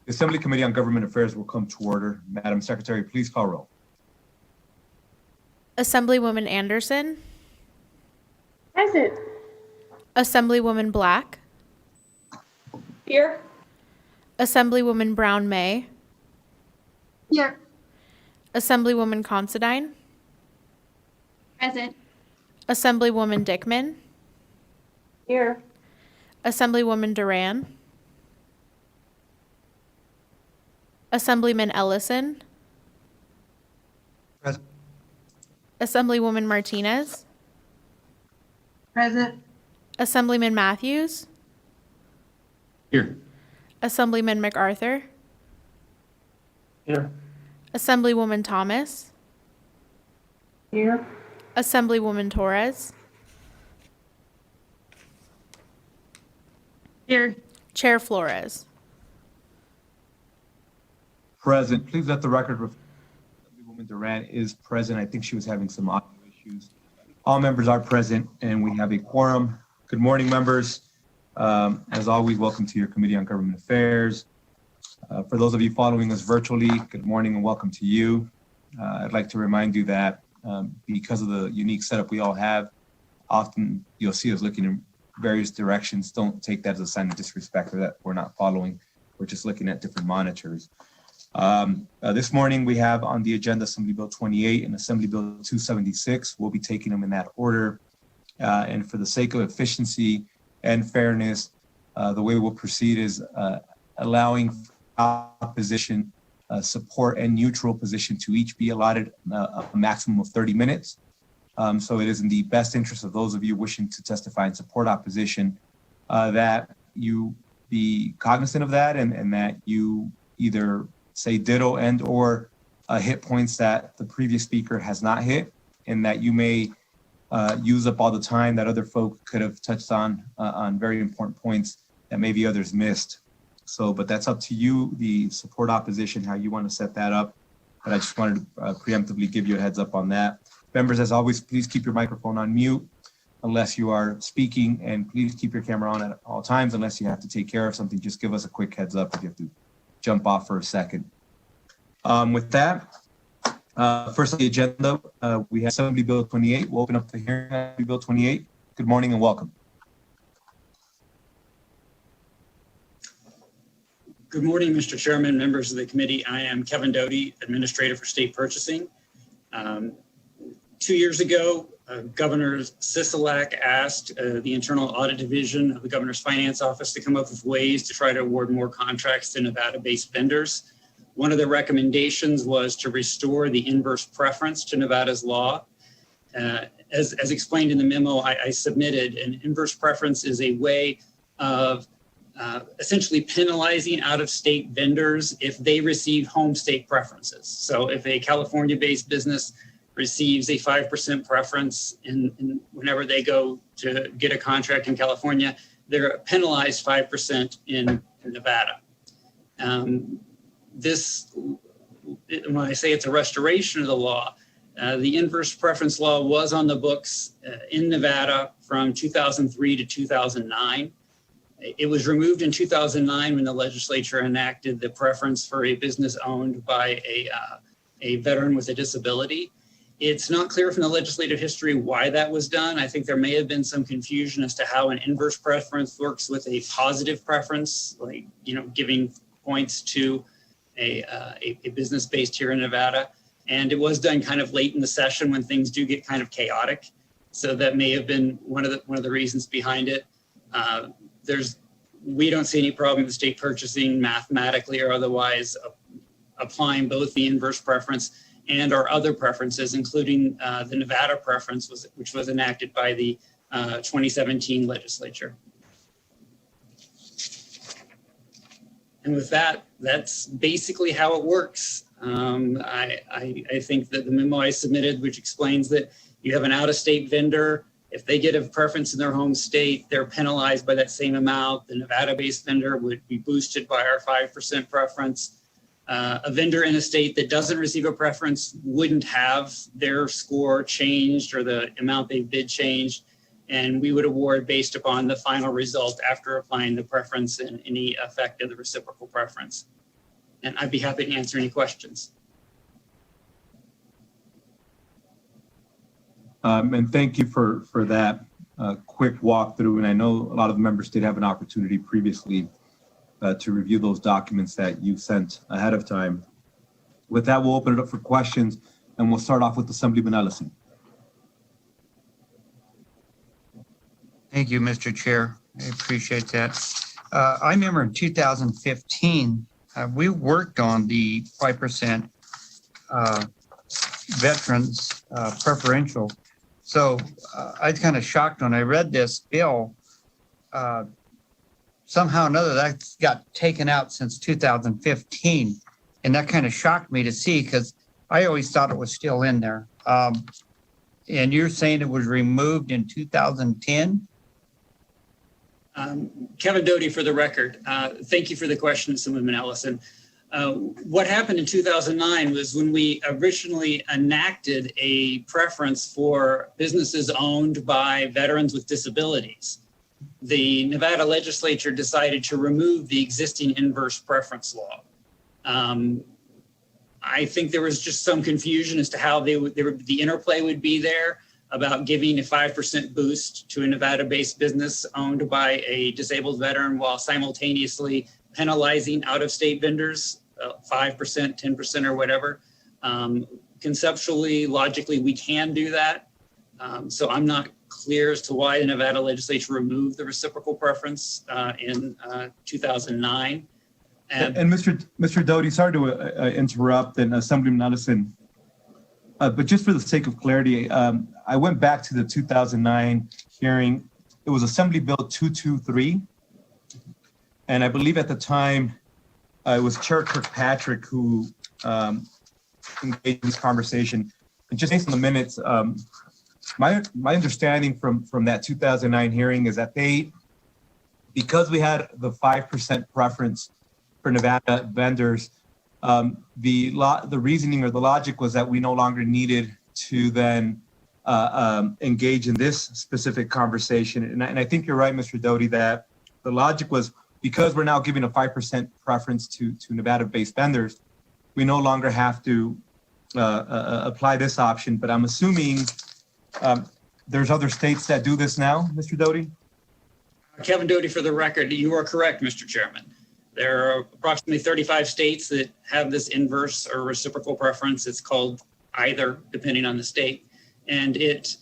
The Assembly Committee on Government Affairs will come to order. Madam Secretary, please call roll. Assemblywoman Anderson. Present. Assemblywoman Black. Here. Assemblywoman Brown May. Here. Assemblywoman Considine. Present. Assemblywoman Dickman. Here. Assemblywoman Duran. Assemblyman Ellison. Present. Assemblywoman Martinez. Present. Assemblyman Matthews. Here. Assemblyman MacArthur. Here. Assemblywoman Thomas. Here. Assemblywoman Torres. Here. Chair Flores. Present. Please let the record reflect Assemblywoman Duran is present. I think she was having some audio issues. All members are present and we have a quorum. Good morning, members. As always, welcome to your Committee on Government Affairs. For those of you following us virtually, good morning and welcome to you. I'd like to remind you that because of the unique setup we all have, often you'll see us looking in various directions. Don't take that as a sign of disrespect or that we're not following. We're just looking at different monitors. This morning we have on the agenda Assembly Bill 28 and Assembly Bill 276. We'll be taking them in that order. And for the sake of efficiency and fairness, the way we'll proceed is allowing opposition, support, and neutral position to each be allotted a maximum of 30 minutes. So it is in the best interest of those of you wishing to testify and support opposition that you be cognizant of that and that you either say ditto and or hit points that the previous speaker has not hit, and that you may use up all the time that other folk could have touched on very important points that maybe others missed. So, but that's up to you, the support opposition, how you want to set that up. But I just wanted to preemptively give you a heads up on that. Members, as always, please keep your microphone on mute unless you are speaking, and please keep your camera on at all times unless you have to take care of something. Just give us a quick heads up if you have to jump off for a second. With that, first on the agenda, we have Assembly Bill 28. We'll open up the hearing on Assembly Bill 28. Good morning and welcome. Good morning, Mr. Chairman, members of the committee. I am Kevin Doty, Administrator for State Purchasing. 2 years ago, Governor Sisolak asked the Internal Audit Division of the Governor's Finance Office to come up with ways to try to award more contracts to Nevada-based vendors. One of the recommendations was to restore the inverse preference to Nevada's law. As explained in the memo I submitted, an inverse preference is a way of essentially penalizing out-of-state vendors if they receive home state preferences. So if a California-based business receives a 5% preference in whenever they go to get a contract in California, they're penalized 5% in Nevada. When I say it's a restoration of the law, the inverse preference law was on the books in Nevada from 2003 to 2009. It was removed in 2009 when the legislature enacted the preference for a business owned by a veteran with a disability. It's not clear from the legislative history why that was done. I think there may have been some confusion as to how an inverse preference works with a positive preference, like, giving points to a business based here in Nevada. And it was done kind of late in the session when things do get kind of chaotic. So that may have been one of the reasons behind it. We don't see any problem with state purchasing mathematically or otherwise applying both the inverse preference and our other preferences, including the Nevada preference, which was enacted by the 2017 legislature. And with that, that's basically how it works. I think that the memo I submitted, which explains that you have an out-of-state vendor, if they get a preference in their home state, they're penalized by that same amount. The Nevada-based vendor would be boosted by our 5% preference. A vendor in a state that doesn't receive a preference wouldn't have their score changed or the amount they bid changed. And we would award based upon the final result after applying the preference and any effect of the reciprocal preference. and I'd be happy to answer any questions. And thank you for that quick walkthrough. And I know a lot of the members did have an opportunity previously to review those documents that you sent ahead of time. With that, we'll open it up for questions, and we'll start off with Assemblyman Ellison. Thank you, Mr. Chair. I appreciate that. I remember in 2015, we worked on the 5% veterans preferential. So I was kind of shocked when I read this bill. Somehow or another, that got taken out since 2015. And that kind of shocked me to see, because I always thought it was still in there. And you're saying it was removed in 2010? Kevin Doty, for the record. Thank you for the question, Assemblyman Ellison. What happened in 2009 was when we originally enacted a preference for businesses owned by veterans with disabilities. The Nevada Legislature decided to remove the existing inverse preference law. I think there was just some confusion as to how the interplay would be there about giving a 5% boost to a Nevada-based business owned by a disabled veteran while simultaneously penalizing out-of-state vendors, 5%, 10% or whatever. Conceptually, logically, we can do that. So I'm not clear as to why the Nevada Legislature removed the reciprocal preference in 2009. And Mr. Doty, sorry to interrupt, and Assemblyman Ellison, but just for the sake of clarity, I went back to the 2009 hearing. It was Assembly Bill 223, and I believe at the time it was Chair Kirkpatrick who engaged in this conversation. And just based on the minutes, my understanding from that 2009 hearing is that because we had the 5% preference for Nevada vendors, the reasoning or the logic was that we no longer needed to then engage in this specific conversation. And I think you're right, Mr. Doty, that the logic was because we're now giving a 5% preference to Nevada-based vendors, we no longer have to apply this option. But I'm assuming there's other states that do this now, Mr. Doty? Kevin Doty, for the record, you are correct, Mr. Chairman. There are approximately 35 states that have this inverse or reciprocal preference. It's called either, depending on the state. And it's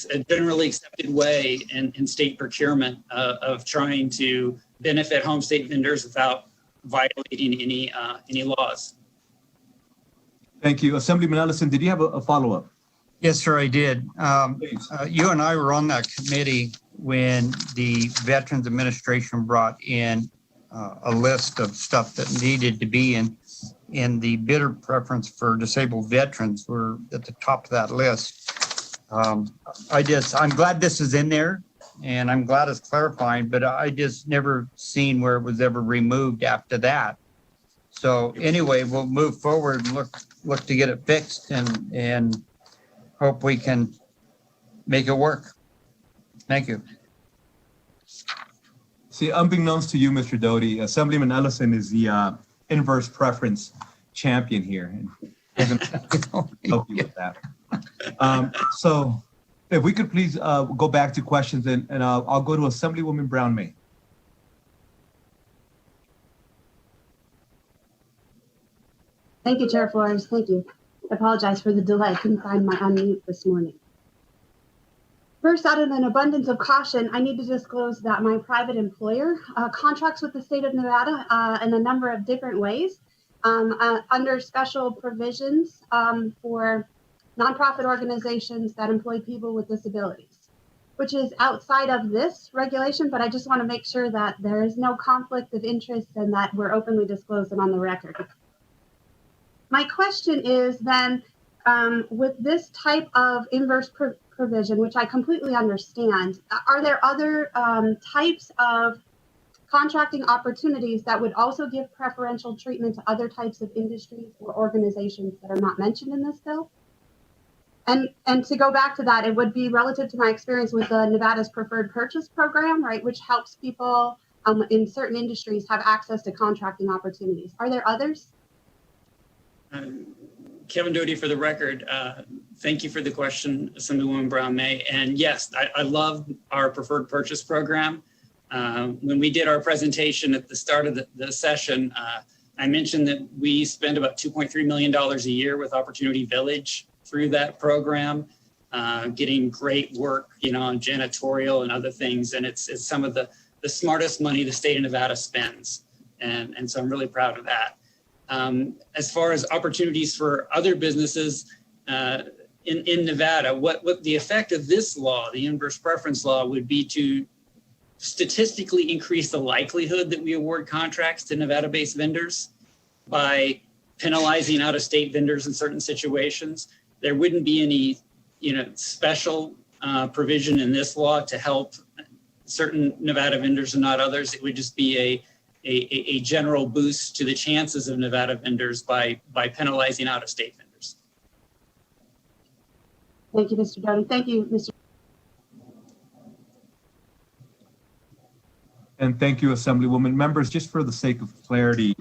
a generally accepted way in state procurement of trying to benefit home state vendors without violating any laws. Thank you. Assemblyman Ellison, did you have a follow-up? Yes, sir, I did. You and I were on that committee when the Veterans Administration brought in a list of stuff that needed to be in the bidder preference for disabled veterans. Were at the top of that list. I'm glad this is in there, and I'm glad it's clarifying, but I just never seen where it was ever removed after that. So anyway, we'll move forward and look to get it fixed and hope we can make it work. Thank you. See, unbeknownst to you, Mr. Doty, Assemblyman Ellison is the inverse preference champion here. And help you with that. So if we could please go back to questions, and I'll go to Assemblywoman Brown-May. Thank you, Chair Flores. Thank you. I apologize for the delay. I couldn't find my unmute this morning. First, out of an abundance of caution, I need to disclose that my private employer contracts with the state of Nevada in a number of different ways under special provisions for nonprofit organizations that employ people with disabilities, which is outside of this regulation, but I just want to make sure that there is no conflict of interest and that we're openly disclosing on the record. My question is then, with this type of inverse provision, which I completely understand, are there other types of contracting opportunities that would also give preferential treatment to other types of industries or organizations that are not mentioned in this bill? And to go back to that, it would be relative to my experience with the Nevada's Preferred Purchase Program, right, which helps people in certain industries have access to contracting opportunities. Are there others? Kevin Doty, for the record, thank you for the question, Assemblywoman Brown May. And yes, I love our preferred purchase program. When we did our presentation at the start of the session, I mentioned that we spend about $2.3 million a year with Opportunity Village through that program, getting great work, on janitorial and other things. And it's some of the smartest money the state of Nevada spends. And so I'm really proud of that. As far as opportunities for other businesses in Nevada, what the effect of this law, the inverse preference law, would be to statistically increase the likelihood that we award contracts to Nevada-based vendors by penalizing out-of-state vendors in certain situations. There wouldn't be any, special provision in this law to help certain Nevada vendors and not others. It would just be a general boost to the chances of Nevada vendors by penalizing out-of-state vendors. Thank you, Mr. Doty. Thank you, Mr. And thank you, Assemblywoman. Members, just for the sake of clarity,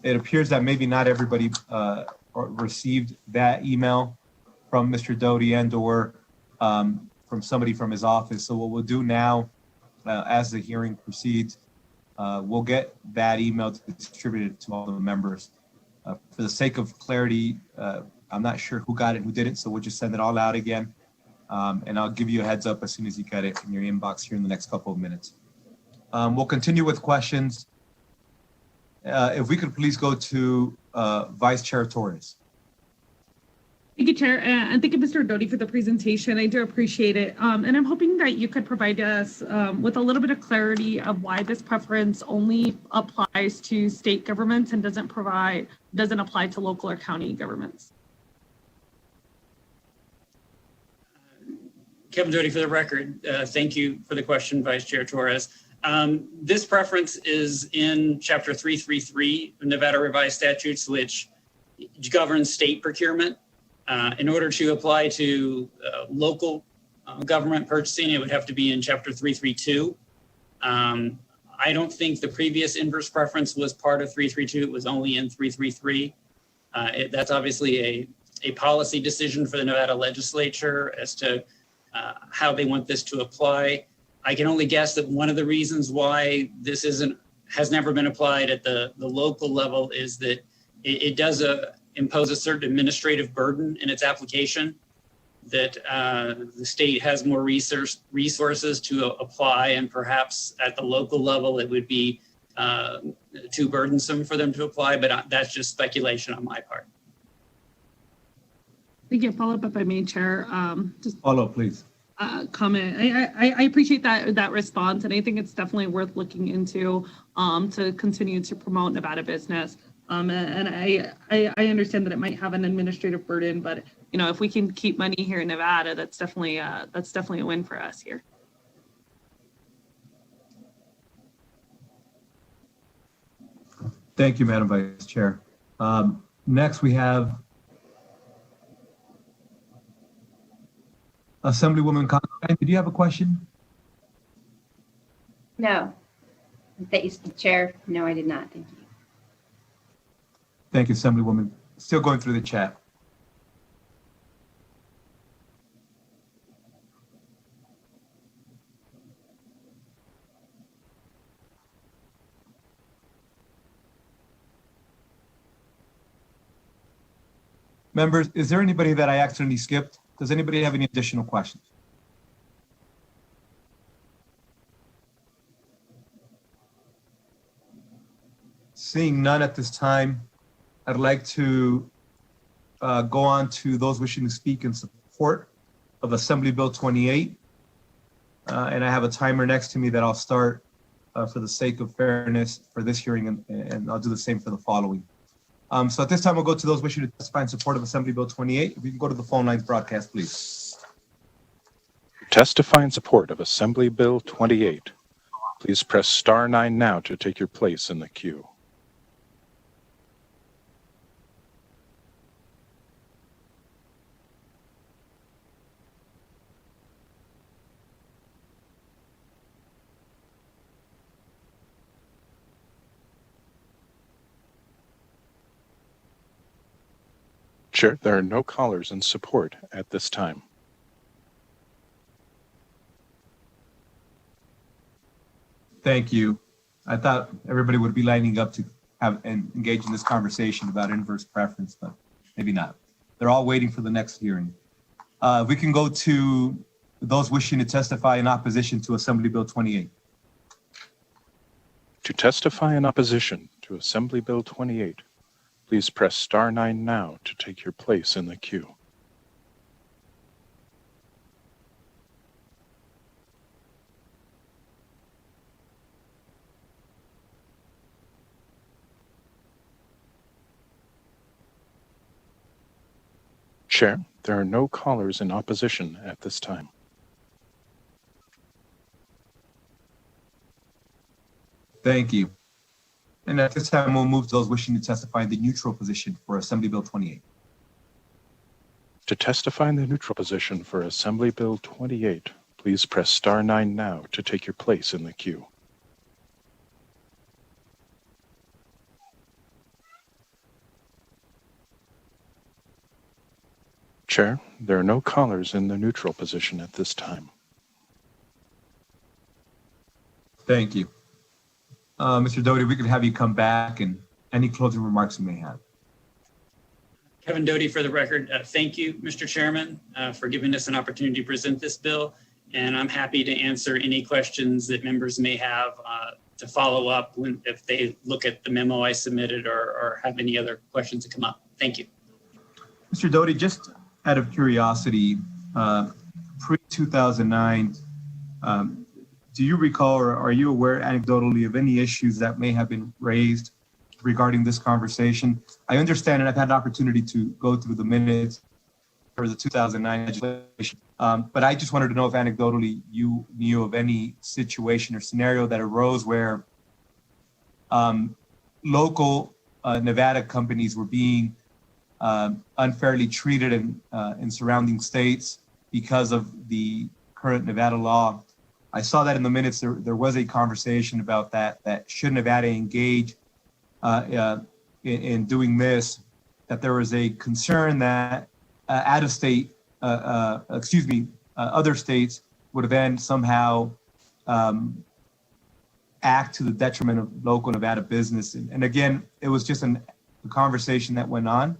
it appears that maybe not everybody received that email from Mr. Doty and or from somebody from his office. So what we'll do now, as the hearing proceeds, we'll get that email distributed to all the members. For the sake of clarity, I'm not sure who got it and who didn't, so we'll just send it all out again. And I'll give you a heads up as soon as you get it in your inbox here in the next couple of minutes. We'll continue with questions. If we could please go to Vice Chair Torres. Thank you, Chair, and thank you, Mr. Doty, for the presentation. I do appreciate it. And I'm hoping that you could provide us with a little bit of clarity of why this preference only applies to state governments and doesn't apply to local or county governments. Kevin Doty, for the record, thank you for the question, Vice Chair Torres. This preference is in Chapter 333 of Nevada Revised Statutes, which governs state procurement. In order to apply to local government purchasing, it would have to be in Chapter 332. I don't think the previous inverse preference was part of 332. It was only in 333. That's obviously a policy decision for the Nevada Legislature as to how they want this to apply. I can only guess that one of the reasons why this has never been applied at the local level is that it does impose a certain administrative burden in its application, that the state has more resources to apply, and perhaps at the local level it would be too burdensome for them to apply, but that's just speculation on my part. Thank you. Follow up if I may, Chair. Just Follow, please. Comment. I appreciate that response, and I think it's definitely worth looking into to continue to promote Nevada business. And I understand that it might have an administrative burden, but if we can keep money here in Nevada, that's definitely a win for us here. Thank you, Madam Vice Chair. Next, we have Assemblywoman Conklin. Did you have a question? No. Thank you, Chair. No, I did not. Thank you. Thank you, Assemblywoman. Still going through the chat. Members, is there anybody that I accidentally skipped? Does anybody have any additional questions? Seeing none at this time, I'd like to go on to those wishing to speak in support of Assembly Bill 28. And I have a timer next to me that I'll start for the sake of fairness for this hearing, and I'll do the same for the following. So at this time, we'll go to those wishing to testify in support of Assembly Bill 28. If we can go to the phone lines broadcast, please. Testify in support of Assembly Bill 28. Please press *9 now to take your place in the queue. Chair, there are no callers in support at this time. Thank you. I thought everybody would be lining up to have and engage in this conversation about inverse preference, but maybe not. They're all waiting for the next hearing. We can go to those wishing to testify in opposition to Assembly Bill 28. To testify in opposition to Assembly Bill 28, please press star 9 now to take your place in the queue. Chair, there are no callers in opposition at this time. Thank you. And at this time, we'll move to those wishing to testify in the neutral position for Assembly Bill 28. To testify in the neutral position for Assembly Bill 28, please press star 9 now to take your place in the queue. Chair, there are no callers in the neutral position at this time. Thank you. Mr. Doty, we could have you come back and any closing remarks you may have. Kevin Doty for the record. Thank you, Mr. Chairman, for giving us an opportunity to present this bill. And I'm happy to answer any questions that members may have to follow up if they look at the memo I submitted or have any other questions that come up. Thank you. Mr. Doty, just out of curiosity, pre-2009, do you recall or are you aware anecdotally of any issues that may have been raised regarding this conversation? I understand, and I've had an opportunity to go through the minutes for the 2009 legislation, but I just wanted to know if anecdotally you knew of any situation or scenario that arose where local Nevada companies were being unfairly treated in surrounding states because of the current Nevada law. I saw that in the minutes. There was a conversation about that should Nevada engage in doing this, that there was a concern that other states would then somehow act to the detriment of local Nevada business. And again, it was just a conversation that went on.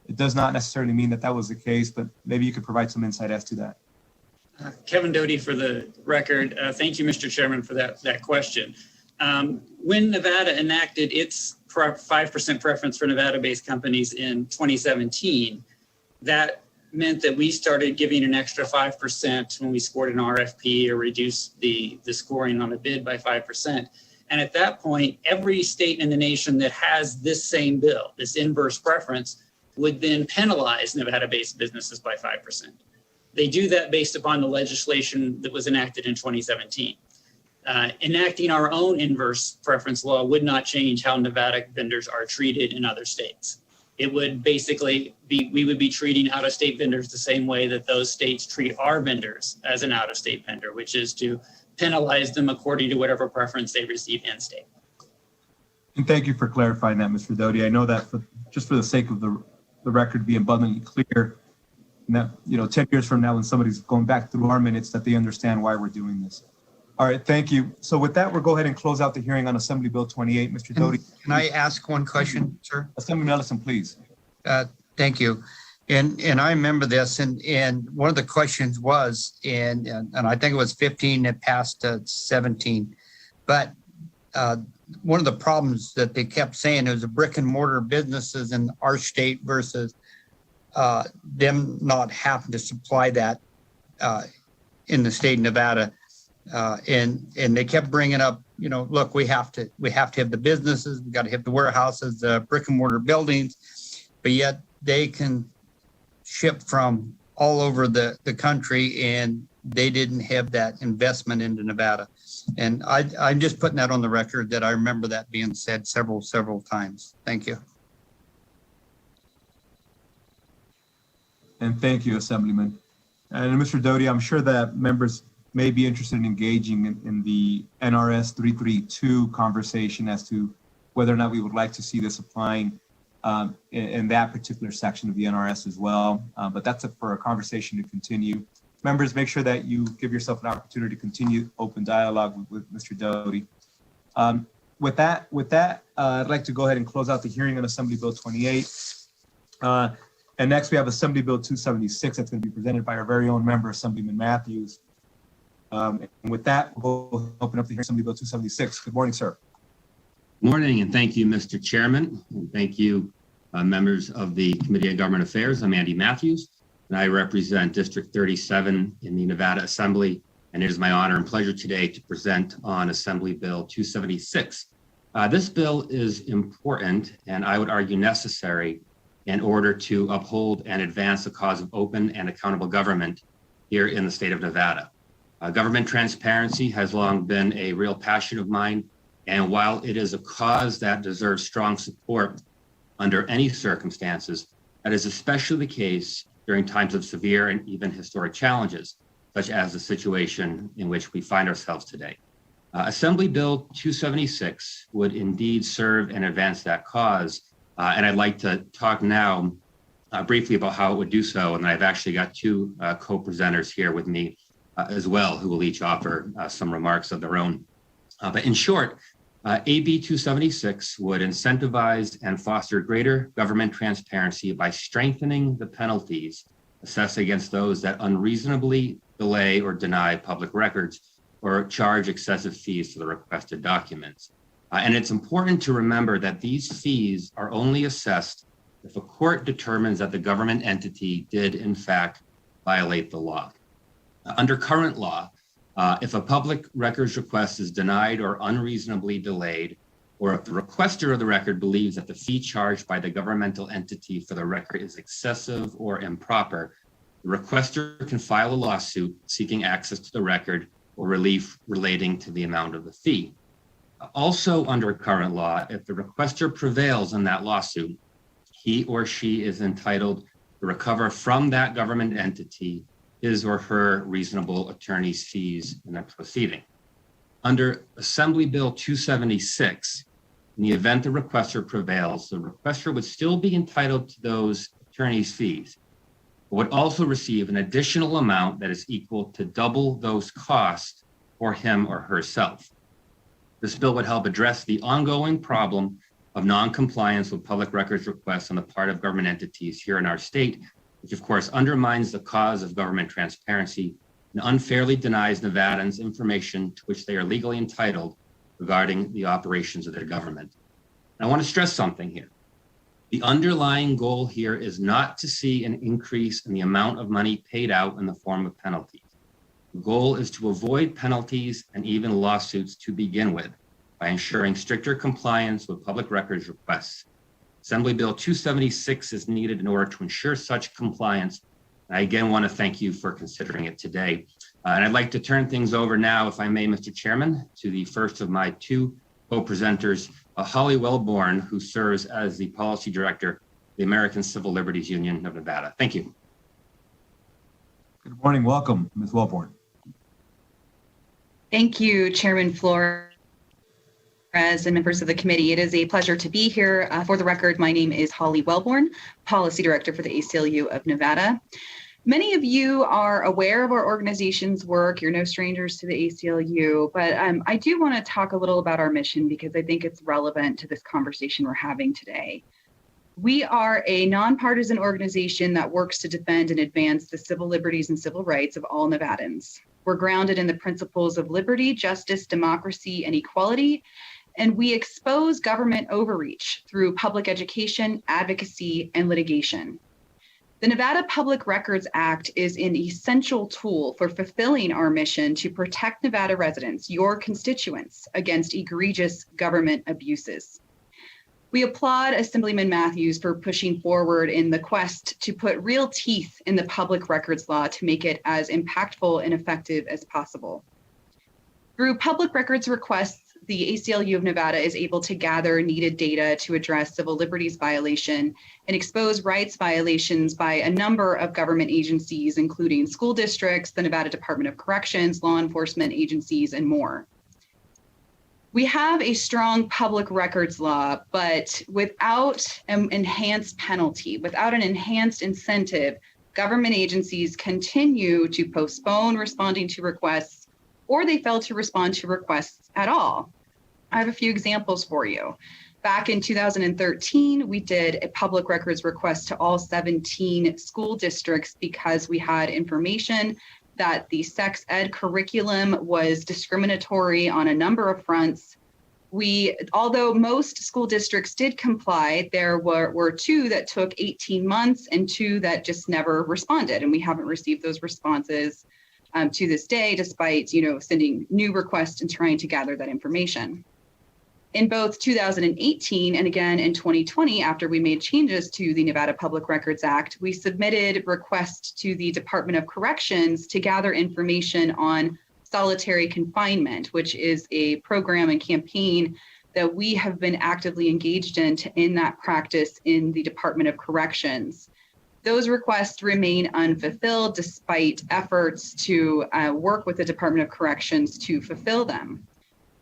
It does not necessarily mean that that was the case, but maybe you could provide some insight as to that. Kevin Doty for the record. Thank you, Mr. Chairman, for that question. When Nevada enacted its 5% preference for Nevada-based companies in 2017, that meant that we started giving an extra 5% when we scored an RFP or reduced the scoring on a bid by 5%. And at that point, every state in the nation that has this same bill, this inverse preference, would then penalize Nevada-based businesses by 5%. They do that based upon the legislation that was enacted in 2017. Enacting our own inverse preference law would not change how Nevada vendors are treated in other states. It would basically be, we would be treating out-of-state vendors the same way that those states treat our vendors as an out-of-state vendor, which is to penalize them according to whatever preference they receive in-state. And thank you for clarifying that, Mr. Doty. I know that just for the sake of the record be abundantly clear, that 10 years from now when somebody's going back through our minutes, that they understand why we're doing this. All right, thank you. So with that, we'll go ahead and close out the hearing on Assembly Bill 28. Mr. Doty. Can I ask one question, sir? Assemblyman Ellison, please. Thank you. And I remember this, and one of the questions was, and I think it was 15 that passed to 17, but one of the problems that they kept saying was the brick and mortar businesses in our state versus them not having to supply that in the state of Nevada. And they kept bringing up, look, we have to have the businesses, we got to have the warehouses, the brick and mortar buildings, but yet they can ship from all over the country, and they didn't have that investment into Nevada. And I'm just putting that on the record that I remember that being said several times. Thank you. And thank you, Assemblyman. And Mr. Doty, I'm sure that members may be interested in engaging in the NRS 332 conversation as to whether or not we would like to see this applying in that particular section of the NRS as well. But that's for a conversation to continue. Members, make sure that you give yourself an opportunity to continue open dialogue with Mr. Doty. With that, I'd like to go ahead and close out the hearing on Assembly Bill 28. And next we have Assembly Bill 276 that's going to be presented by our very own member, Assemblyman Matthews. And with that, we'll open up the hearing, Assembly Bill 276. Good morning, sir. Morning, and thank you, Mr. Chairman. And thank you, members of the Committee on Government Affairs. I'm Andy Matthews, and I represent District 37 in the Nevada Assembly. And it is my honor and pleasure today to present on Assembly Bill 276. This bill is important, and I would argue necessary, in order to uphold and advance the cause of open and accountable government here in the state of Nevada. Government transparency has long been a real passion of mine, and while it is a cause that deserves strong support under any circumstances, that is especially the case during times of severe and even historic challenges, such as the situation in which we find ourselves today. Assembly Bill 276 would indeed serve and advance that cause. And I'd like to talk now briefly about how it would do so. And I've actually got two co-presenters here with me as well, who will each offer some remarks of their own. But in short, AB 276 would incentivize and foster greater government transparency by strengthening the penalties assessed against those that unreasonably delay or deny public records or charge excessive fees for the requested documents. And it's important to remember that these fees are only assessed if a court determines that the government entity did, in fact, violate the law. Under current law, if a public records request is denied or unreasonably delayed, or if the requester of the record believes that the fee charged by the governmental entity for the record is excessive or improper, the requester can file a lawsuit seeking access to the record or relief relating to the amount of the fee. Also under current law, if the requester prevails in that lawsuit, he or she is entitled to recover from that government entity his or her reasonable attorney's fees in that proceeding. Under Assembly Bill 276, in the event the requester prevails, the requester would still be entitled to those attorney's fees, but would also receive an additional amount that is equal to double those costs for him or herself. This bill would help address the ongoing problem of non-compliance with public records requests on the part of government entities here in our state, which of course undermines the cause of government transparency and unfairly denies Nevadans information to which they are legally entitled regarding the operations of their government. And I want to stress something here. The underlying goal here is not to see an increase in the amount of money paid out in the form of penalties. The goal is to avoid penalties and even lawsuits to begin with by ensuring stricter compliance with public records requests. Assembly Bill 276 is needed in order to ensure such compliance. I again want to thank you for considering it today. And I'd like to turn things over now, if I may, Mr. Chairman, to the first of my two co-presenters, Holly Wellborn, who serves as the Policy Director of the American Civil Liberties Union of Nevada. Thank you. Good morning. Welcome, Ms. Wellborn. Thank you, Chairman Flores and members of the committee. It is a pleasure to be here. For the record, my name is Holly Wellborn, Policy Director for the ACLU of Nevada. Many of you are aware of our organization's work. You're no strangers to the ACLU, but I do want to talk a little about our mission because I think it's relevant to this conversation we're having today. We are a nonpartisan organization that works to defend and advance the civil liberties and civil rights of all Nevadans. We're grounded in the principles of liberty, justice, democracy, and equality, and we expose government overreach through public education, advocacy, and litigation. The Nevada Public Records Act is an essential tool for fulfilling our mission to protect Nevada residents, your constituents, against egregious government abuses. We applaud Assemblyman Matthews for pushing forward in the quest to put real teeth in the public records law to make it as impactful and effective as possible. Through public records requests, the ACLU of Nevada is able to gather needed data to address civil liberties violation and expose rights violations by a number of government agencies, including school districts, the Nevada Department of Corrections, law enforcement agencies, and more. We have a strong public records law, but without an enhanced penalty, without an enhanced incentive, government agencies continue to postpone responding to requests, or they fail to respond to requests at all. I have a few examples for you. Back in 2013, we did a public records request to all 17 school districts because we had information that the sex ed curriculum was discriminatory on a number of fronts. Although most school districts did comply, there were 2 that took 18 months and 2 that just never responded. And we haven't received those responses to this day, despite, sending new requests and trying to gather that information. In both 2018 and again in 2020, after we made changes to the Nevada Public Records Act, we submitted requests to the Department of Corrections to gather information on solitary confinement, which is a program and campaign that we have been actively engaged in to end that practice in the Department of Corrections. Those requests remain unfulfilled despite efforts to work with the Department of Corrections to fulfill them.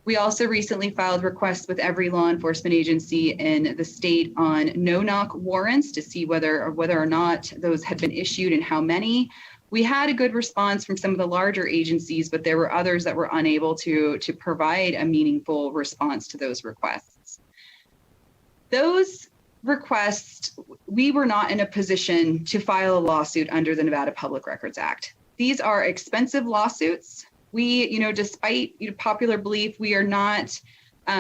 We also recently filed requests with every law enforcement agency in the state on no-knock warrants to see whether or not those had been issued and how many. We had a good response from some of the larger agencies, but there were others that were unable to provide a meaningful response to those requests. Those requests, we were not in a position to file a lawsuit under the Nevada Public Records Act. These are expensive lawsuits. We, despite popular belief, we are not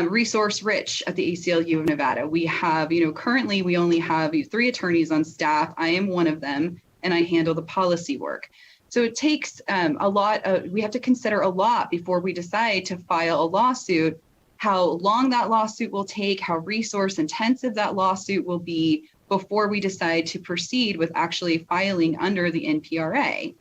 resource rich at the ACLU of Nevada. We have, currently we only have 3 attorneys on staff. I am one of them, and I handle the policy work. So it takes we have to consider a lot before we decide to file a lawsuit, how long that lawsuit will take, how resource intensive that lawsuit will be before we decide to proceed with actually filing under the NPRA.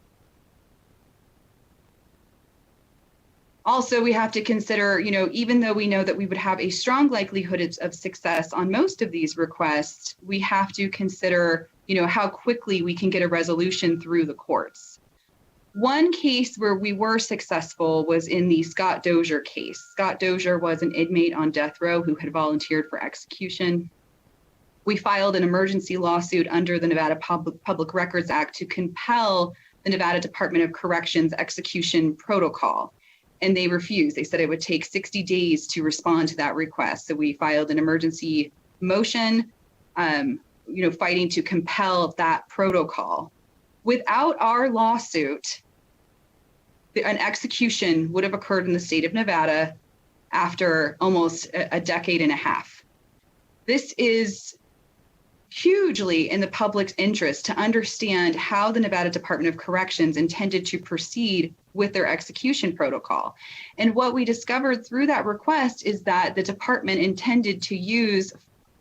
Also, we have to consider, even though we know that we would have a strong likelihood of success on most of these requests, we have to consider, how quickly we can get a resolution through the courts. One case where we were successful was in the Scott Dozier case. Scott Dozier was an inmate on death row who had volunteered for execution. We filed an emergency lawsuit under the Nevada Public Records Act to compel the Nevada Department of Corrections execution protocol. And they refused. They said it would take 60 days to respond to that request. So we filed an emergency motion, fighting to compel that protocol. Without our lawsuit, an execution would have occurred in the state of Nevada after almost a decade and a half. This is hugely in the public's interest to understand how the Nevada Department of Corrections intended to proceed with their execution protocol. And what we discovered through that request is that the department intended to use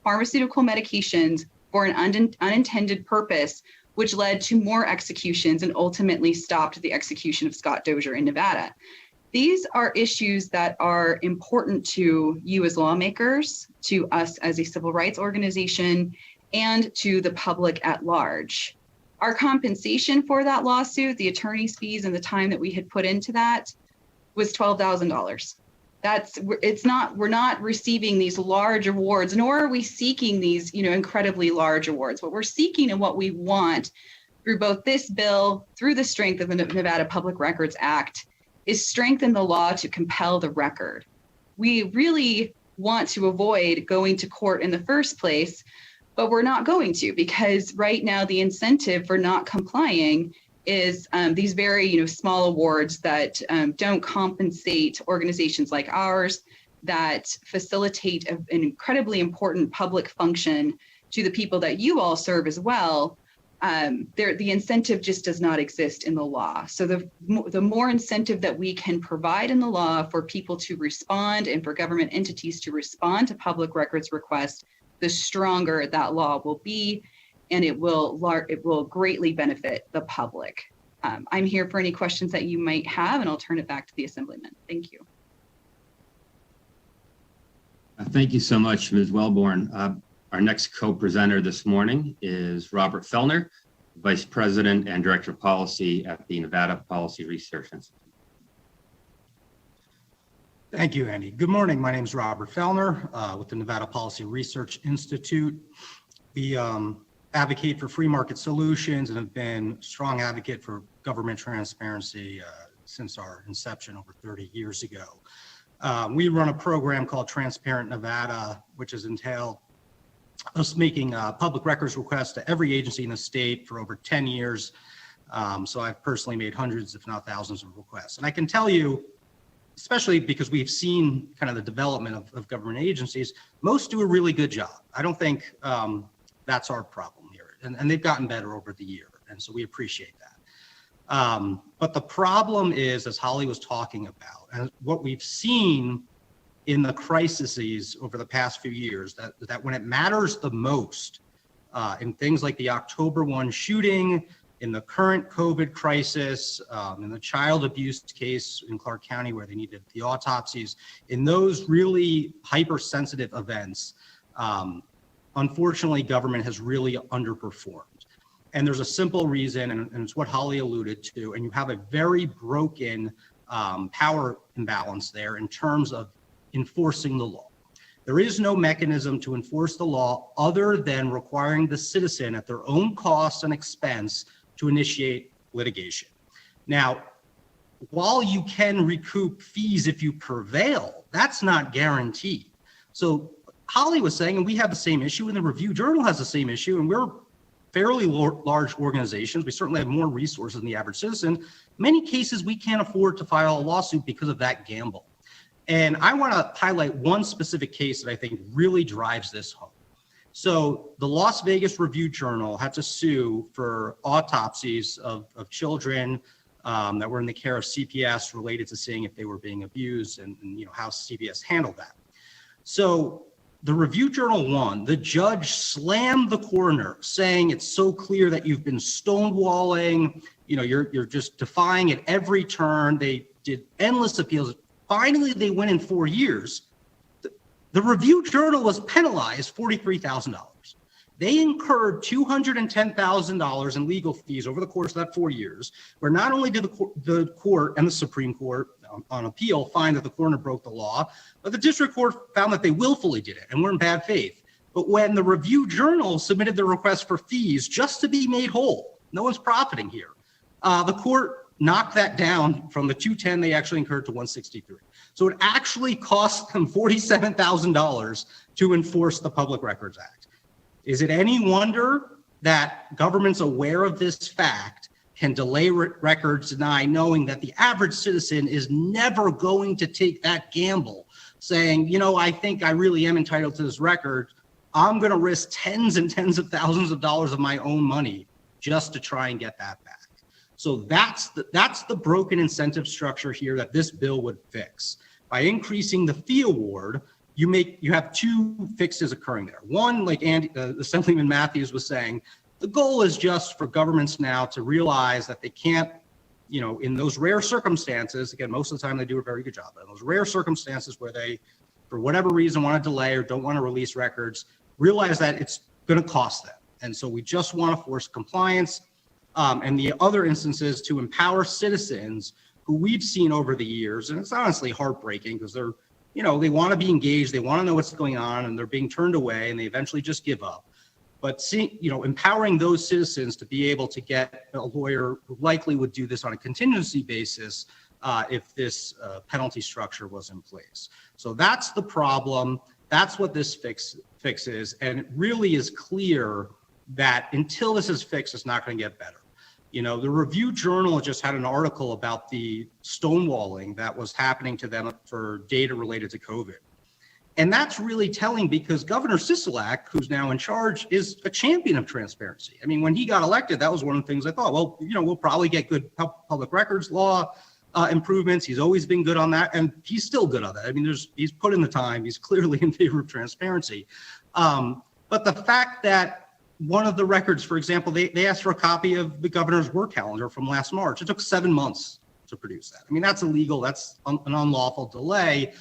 pharmaceutical medications for an unintended purpose, which led to more executions and ultimately stopped the execution of Scott Dozier in Nevada. These are issues that are important to you as lawmakers, to us as a civil rights organization, and to the public at large. Our compensation for that lawsuit, the attorney's fees and the time that we had put into that, was $12,000. We're not receiving these large awards, nor are we seeking these, incredibly large awards. What we're seeking and what we want through both this bill, through the strength of the Nevada Public Records Act, is strengthen the law to compel the record. We really want to avoid going to court in the first place, but we're not going to, because right now the incentive for not complying is these very small awards that don't compensate organizations like ours that facilitate an incredibly important public function to the people that you all serve as well. The incentive just does not exist in the law. So the more incentive that we can provide in the law for people to respond and for government entities to respond to public records requests, the stronger that law will be, and it will greatly benefit the public. I'm here for any questions that you might have, and I'll turn it back to the Assemblyman. Thank you. Thank you so much, Ms. Wellborn. Our next co-presenter this morning is Robert Felner, Vice President and Director of Policy at the Nevada Policy Research Institute. Thank you, Andy. Good morning. My name is Robert Felner with the Nevada Policy Research Institute. We advocate for free market solutions and have been a strong advocate for government transparency since our inception over 30 years ago. We run a program called Transparent Nevada, which has entailed us making public records requests to every agency in the state for over 10 years. So I've personally made hundreds, if not thousands of requests. And I can tell you, especially because we've seen kind of the development of government agencies, most do a really good job. I don't think that's our problem here. And they've gotten better over the year. And so we appreciate that. But the problem is, as Holly was talking about, and what we've seen in the crises over the past few years, that when it matters the most, in things like the October 1 shooting, in the current COVID crisis, in the child abuse case in Clark County where they needed the autopsies, in those really hypersensitive events, unfortunately, government has really underperformed. And there's a simple reason, and it's what Holly alluded to, and you have a very broken power imbalance there in terms of enforcing the law. There is no mechanism to enforce the law other than requiring the citizen at their own cost and expense to initiate litigation. Now, while you can recoup fees if you prevail, that's not guaranteed. So Holly was saying, and we have the same issue, and the Review Journal has the same issue, and we're fairly large organizations. We certainly have more resources than the average citizen. Many cases we can't afford to file a lawsuit because of that gamble. And I want to highlight one specific case that I think really drives this home. So the Las Vegas Review Journal had to sue for autopsies of children that were in the care of CPS related to seeing if they were being abused and how CPS handled that. So the Review Journal won. The judge slammed the coroner, saying it's so clear that you've been stonewalling, you're just defying at every turn. They did endless appeals. Finally, they win in 4 years. The Review Journal was penalized $43,000. They incurred $210,000 in legal fees over the course of that 4 years, where not only did the court and the Supreme Court on appeal find that the coroner broke the law, but the district court found that they willfully did it and were in bad faith. But when the Review Journal submitted their request for fees just to be made whole, no one's profiting here, the court knocked that down from the $210 they actually incurred to $163. So it actually cost them $47,000 to enforce the Public Records Act. Is it any wonder that governments aware of this fact can delay records, deny, knowing that the average citizen is never going to take that gamble, saying, I think I really am entitled to this record. I'm going to risk tens and tens of thousands of dollars of my own money just to try and get that back. So that's the broken incentive structure here that this bill would fix. By increasing the fee award, you have two fixes occurring there. One, like Assemblyman Matthews was saying, the goal is just for governments now to realize that they can't, in those rare circumstances, again, most of the time they do a very good job, but in those rare circumstances where they, for whatever reason, want to delay or don't want to release records, realize that it's going to cost them. And so we just want to force compliance. And the other instances to empower citizens who we've seen over the years, and it's honestly heartbreaking because they're, they want to be engaged, they want to know what's going on, and they're being turned away, and they eventually just give up. But empowering those citizens to be able to get a lawyer who likely would do this on a contingency basis if this penalty structure was in place. So that's the problem. That's what this fix is, and it really is clear that until this is fixed, it's not going to get better. The Review Journal just had an article about the stonewalling that was happening to them for data related to COVID. And that's really telling because Governor Sisolak, who's now in charge, is a champion of transparency. I mean, when he got elected, that was one of the things I thought, well, we'll probably get good public records law improvements. He's always been good on that, and he's still good on that. I mean, he's put in the time. He's clearly in favor of transparency. But the fact that one of the records, for example, they asked for a copy of the governor's work calendar from last March. It took 7 months to produce that. I mean, that's illegal. That's an unlawful delay.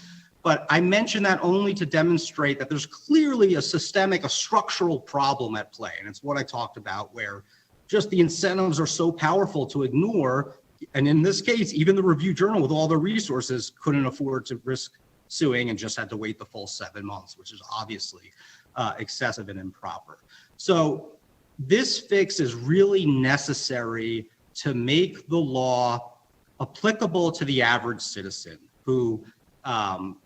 But I mention that only to demonstrate that there's clearly a structural problem at play. And it's what I talked about, where just the incentives are so powerful to ignore And in this case, even the Review Journal with all the resources couldn't afford to risk suing and just had to wait the full 7 months, which is obviously excessive and improper. So this fix is really necessary to make the law applicable to the average citizen who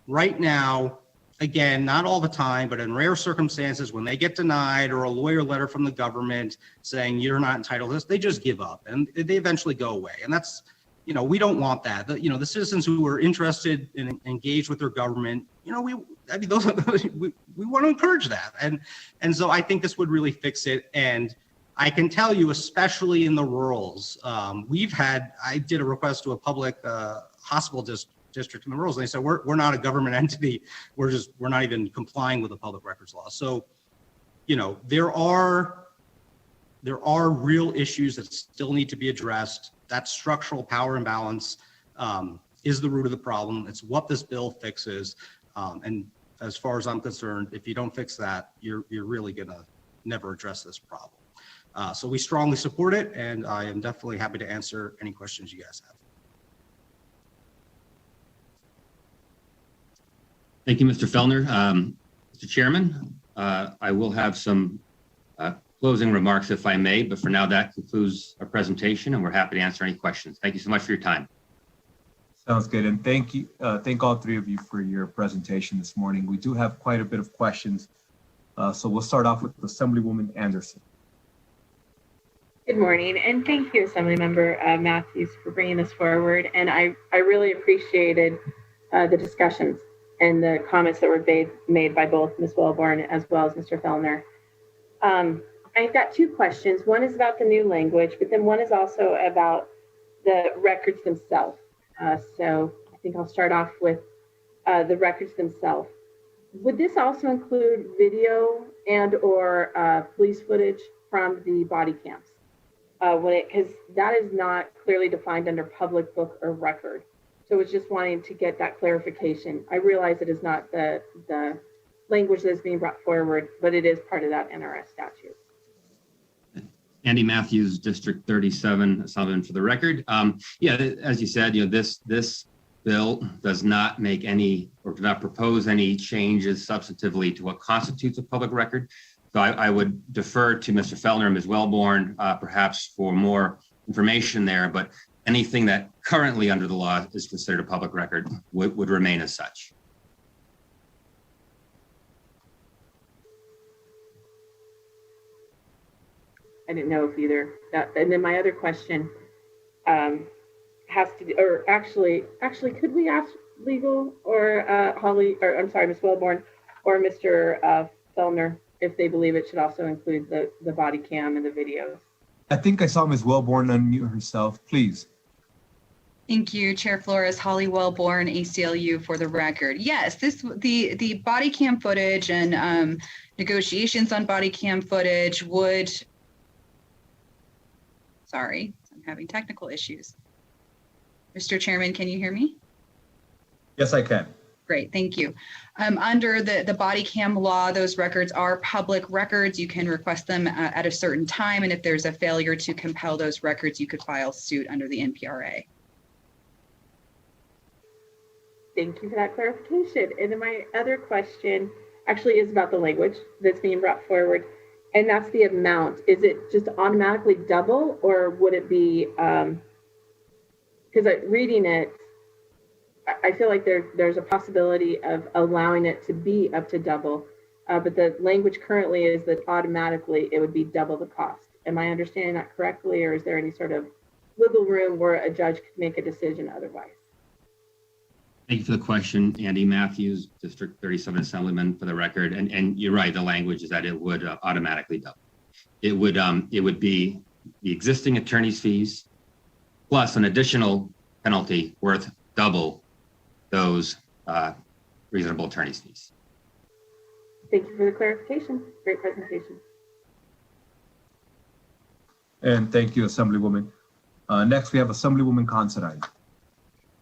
right now, again, not all the time, but in rare circumstances, when they get denied or a lawyer letter from the government saying you're not entitled to this, they just give up and they eventually go away. And that's, you know, we don't want that. The citizens who are interested and engaged with their government, we want to encourage that. And so I think this would really fix it. And I can tell you, especially in the rurals, I did a request to a public hospital district in the rurals, and they said, we're not a government entity. We're not even complying with the public records law. So, there are real issues that still need to be addressed. That structural power imbalance is the root of the problem. It's what this bill fixes. And as far as I'm concerned, if you don't fix that, you're really gonna never address this problem. So we strongly support it, and I am definitely happy to answer any questions you guys have. Thank you, Mr. Felner. Mr. Chairman, I will have some closing remarks if I may, but for now that concludes our presentation and we're happy to answer any questions. Thank you so much for your time. Sounds good. And thank you. Thank all three of you for your presentation this morning. We do have quite a bit of questions. So we'll start off with Assemblywoman Anderson. Good morning, and thank you, Assemblymember Matthews, for bringing this forward. And I really appreciated the discussions and the comments that were made by both Ms. Wellborn as well as Mr. Felner. I've got two questions. One is about the new language, but then one is also about the records themselves. So I think I'll start off with the records themselves. Would this also include video and or police footage from the body cams? Because that is not clearly defined under public book or record. So I was just wanting to get that clarification. I realize it is not the language that is being brought forward, but it is part of that NRS statute. Andy Matthews, District 37, Assemblyman for the record. Yeah, as you said, this bill does not make any or do not propose any changes substantively to what constitutes a public record. So I would defer to Mr. Felner and Ms. Wellborn, perhaps for more information there, but anything that currently under the law is considered a public record would remain as such. I didn't know if either that, and then my other question has to do, or actually, could we ask legal or Holly, or I'm sorry, Ms. Wellborn or Mr. Felner, if they believe it should also include the body cam and the videos? I think I saw Ms. Wellborn unmute herself, please. Thank you, Chair Flores. Holly Wellborn, ACLU for the record. Yes, the body cam footage and negotiations on body cam footage would, sorry, I'm having technical issues. Mr. Chairman, can you hear me? Yes, I can. Great, thank you. Under the body cam law, those records are public records. You can request them at a certain time, and if there's a failure to compel those records, you could file suit under the NPRA. Thank you for that clarification. And then my other question actually is about the language that's being brought forward, and that's the amount. Is it just automatically double, or would it be, because reading it, I feel like there's a possibility of allowing it to be up to double, but the language currently is that automatically it would be double the cost. Am I understanding that correctly, or is there any sort of wiggle room where a judge could make a decision otherwise? Thank you for the question, Andy Matthews, District 37 Assemblyman for the record. And you're right, the language is that it would automatically double. It would be the existing attorney's fees plus an additional penalty worth double those reasonable attorney's fees. Thank you for the clarification. Great presentation. And thank you, Assemblywoman. Next, we have Assemblywoman Considine.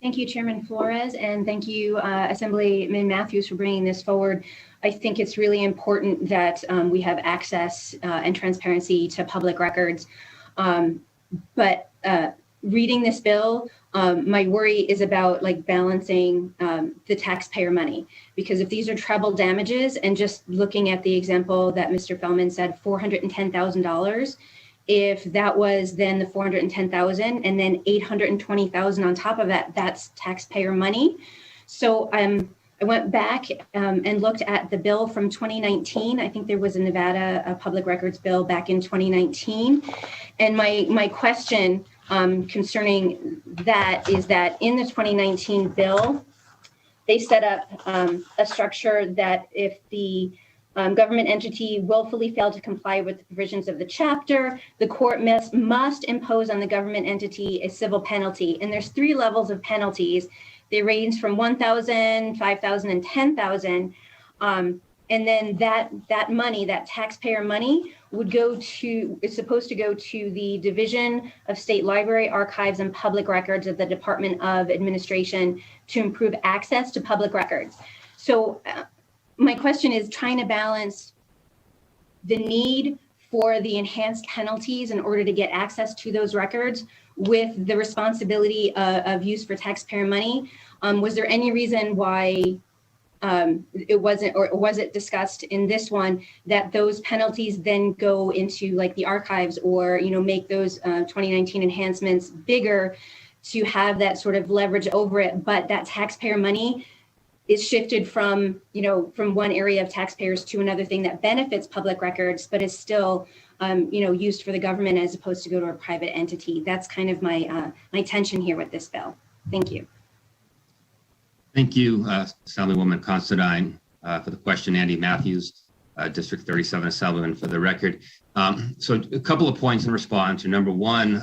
Thank you, Chairman Flores, and thank you, Assemblyman Matthews, for bringing this forward. I think it's really important that we have access and transparency to public records. But reading this bill, my worry is about like balancing the taxpayer money, because if these are treble damages, and just looking at the example that Mr. Fellman said, $410,000, if that was then the 410,000 and then 820,000 on top of that, that's taxpayer money. So I went back and looked at the bill from 2019. I think there was a Nevada public records bill back in 2019. And my question concerning that is that in the 2019 bill, they set up a structure that if the government entity willfully failed to comply with the provisions of the chapter, the court must impose on the government entity a civil penalty. And there's 3 levels of penalties. They range from 1,000, 5,000, and 10,000. And then that money, that taxpayer money, is supposed to go to the Division of State Library, Archives, and Public Records of the Department of Administration to improve access to public records. So my question is trying to balance the need for the enhanced penalties in order to get access to those records with the responsibility of use for taxpayer money. Was there any reason why it wasn't, or was it discussed in this one that those penalties then go into like the archives, or make those 2019 enhancements bigger to have that sort of leverage over it, but that taxpayer money is shifted from one area of taxpayers to another thing that benefits public records, but is still used for the government as opposed to go to a private entity? That's kind of my tension here with this bill. Thank you. Thank you, Assemblywoman Considine, for the question. Andy Matthews, District 37 Assemblyman, for the record. So a couple of points in response. Number one,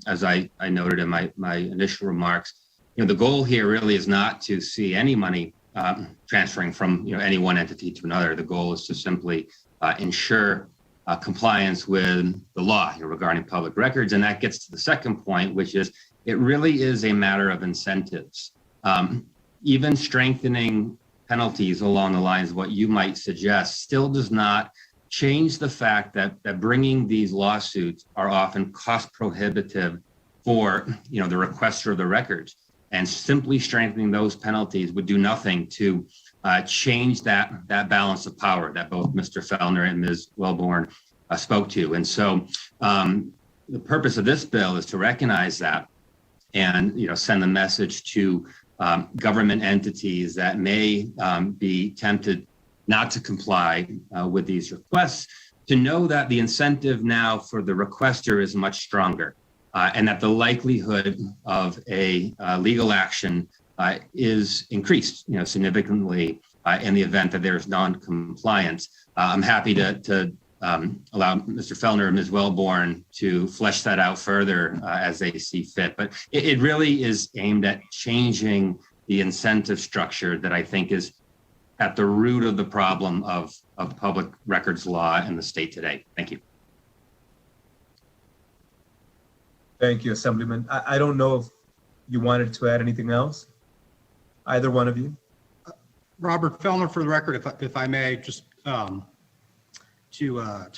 as I noted in my initial remarks, the goal here really is not to see any money transferring from any one entity to another. The goal is to simply ensure compliance with the law regarding public records. And that gets to the second point, which is it really is a matter of incentives. Even strengthening penalties along the lines of what you might suggest still does not change the fact that bringing these lawsuits are often cost prohibitive for the requester of the records. And simply strengthening those penalties would do nothing to change that balance of power that both Mr. Felner and Ms. Wellborn spoke to. And so the purpose of this bill is to recognize that and send a message to government entities that may be tempted not to comply with these requests, to know that the incentive now for the requester is much stronger. And that the likelihood of a legal action is increased, significantly in the event that there's non-compliance. I'm happy to allow Mr. Felner and Ms. Wellborn to flesh that out further as they see fit. But it really is aimed at changing the incentive structure that I think is at the root of the problem of public records law in the state today. Thank you. Thank you, Assemblyman. I don't know if you wanted to add anything else, either one of you. Robert Felner, for the record, if I may, just to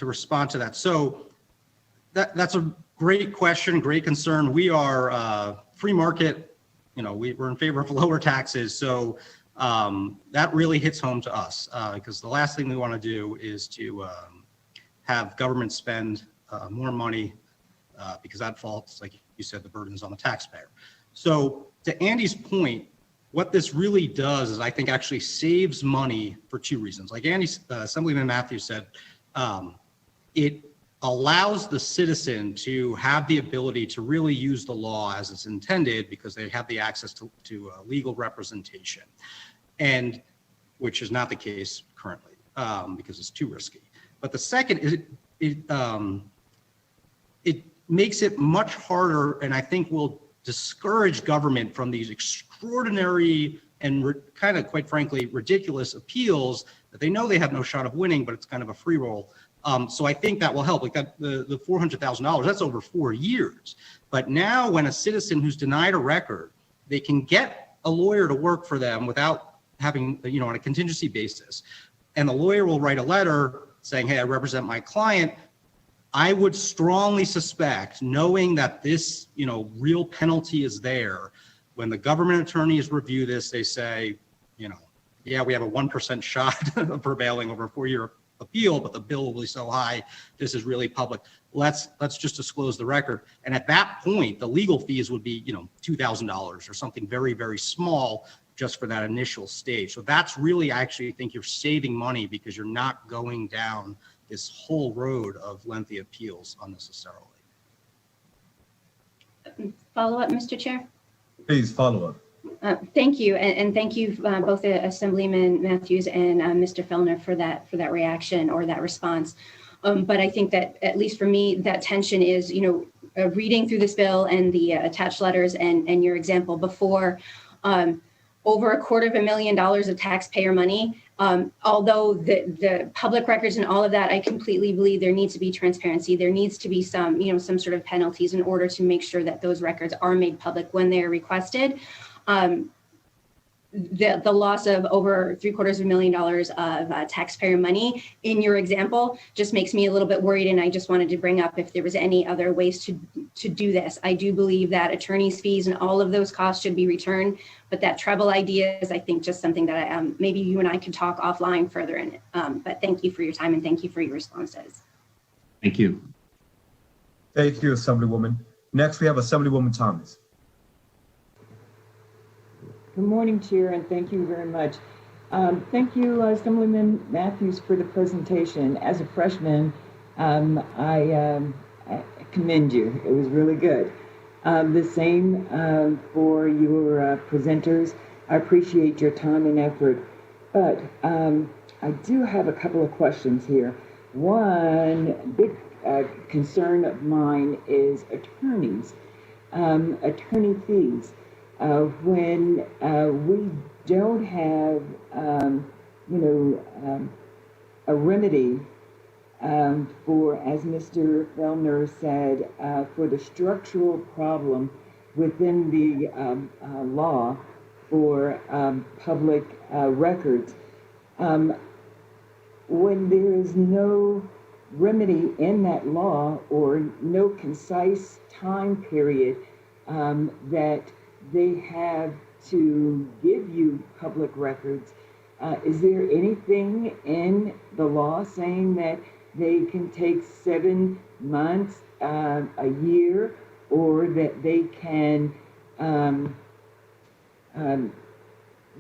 respond to that. So that's a great question, great concern. We are free market. We're in favor of lower taxes. So that really hits home to us because the last thing we want to do is to have government spend more money because that falls, like you said, the burden is on the taxpayer. So to Andy's point, what this really does is I think actually saves money for 2 reasons. Like Assemblyman Matthews said, it allows the citizen to have the ability to really use the law as it's intended because they have the access to legal representation, and which is not the case currently because it's too risky. But the second is it makes it much harder, and I think will discourage government from these extraordinary and kind of, quite frankly, ridiculous appeals that they know they have no shot of winning, but it's kind of a free roll. So I think that will help. Like that, the $400,000, that's over 4 years. But now when a citizen who's denied a record, they can get a lawyer to work for them without having, on a contingency basis. And the lawyer will write a letter saying, hey, I represent my client. I would strongly suspect, knowing that this, real penalty is there, when the government attorneys review this, they say, yeah, we have a 1% shot of prevailing over a 4-year appeal, but the bill will be so high, this is really public. Let's just disclose the record. And at that point, the legal fees would be, $2,000 or something very, very small just for that initial stage. So that's really, I actually think you're saving money because you're not going down this whole road of lengthy appeals unnecessarily. Follow up, Mr. Chair? Please follow up. Thank you, and thank you both Assemblyman Matthews and Mr. Felner for that reaction or that response. But I think that, at least for me, that tension is, reading through this bill and the attached letters and your example before, over $250,000 of taxpayer money. Although the public records and all of that, I completely believe there needs to be transparency. There needs to be some, some sort of penalties in order to make sure that those records are made public when they are requested. The loss of over $750,000 of taxpayer money in your example just makes me a little bit worried, and I just wanted to bring up if there was any other ways to do this. I do believe that attorney's fees and all of those costs should be returned, but that treble idea is, I think, just something that maybe you and I could talk offline further in it. But thank you for your time and thank you for your responses. Thank you. Thank you, Assemblywoman. Next, we have Assemblywoman Thomas. Good morning, Chair, and thank you very much. Thank you, Assemblyman Matthews, for the presentation. As a freshman, I commend you. It was really good. The same for your presenters. I appreciate your time and effort, but I do have a couple of questions here. One big concern of mine is attorneys, attorney fees. When we don't have, a remedy for, as Mr. Felner said, for the structural problem within the law for public records, when there is no remedy in that law or no concise time period that they have to give you public records. Is there anything in the law saying that they can take 7 months, a year, or that they can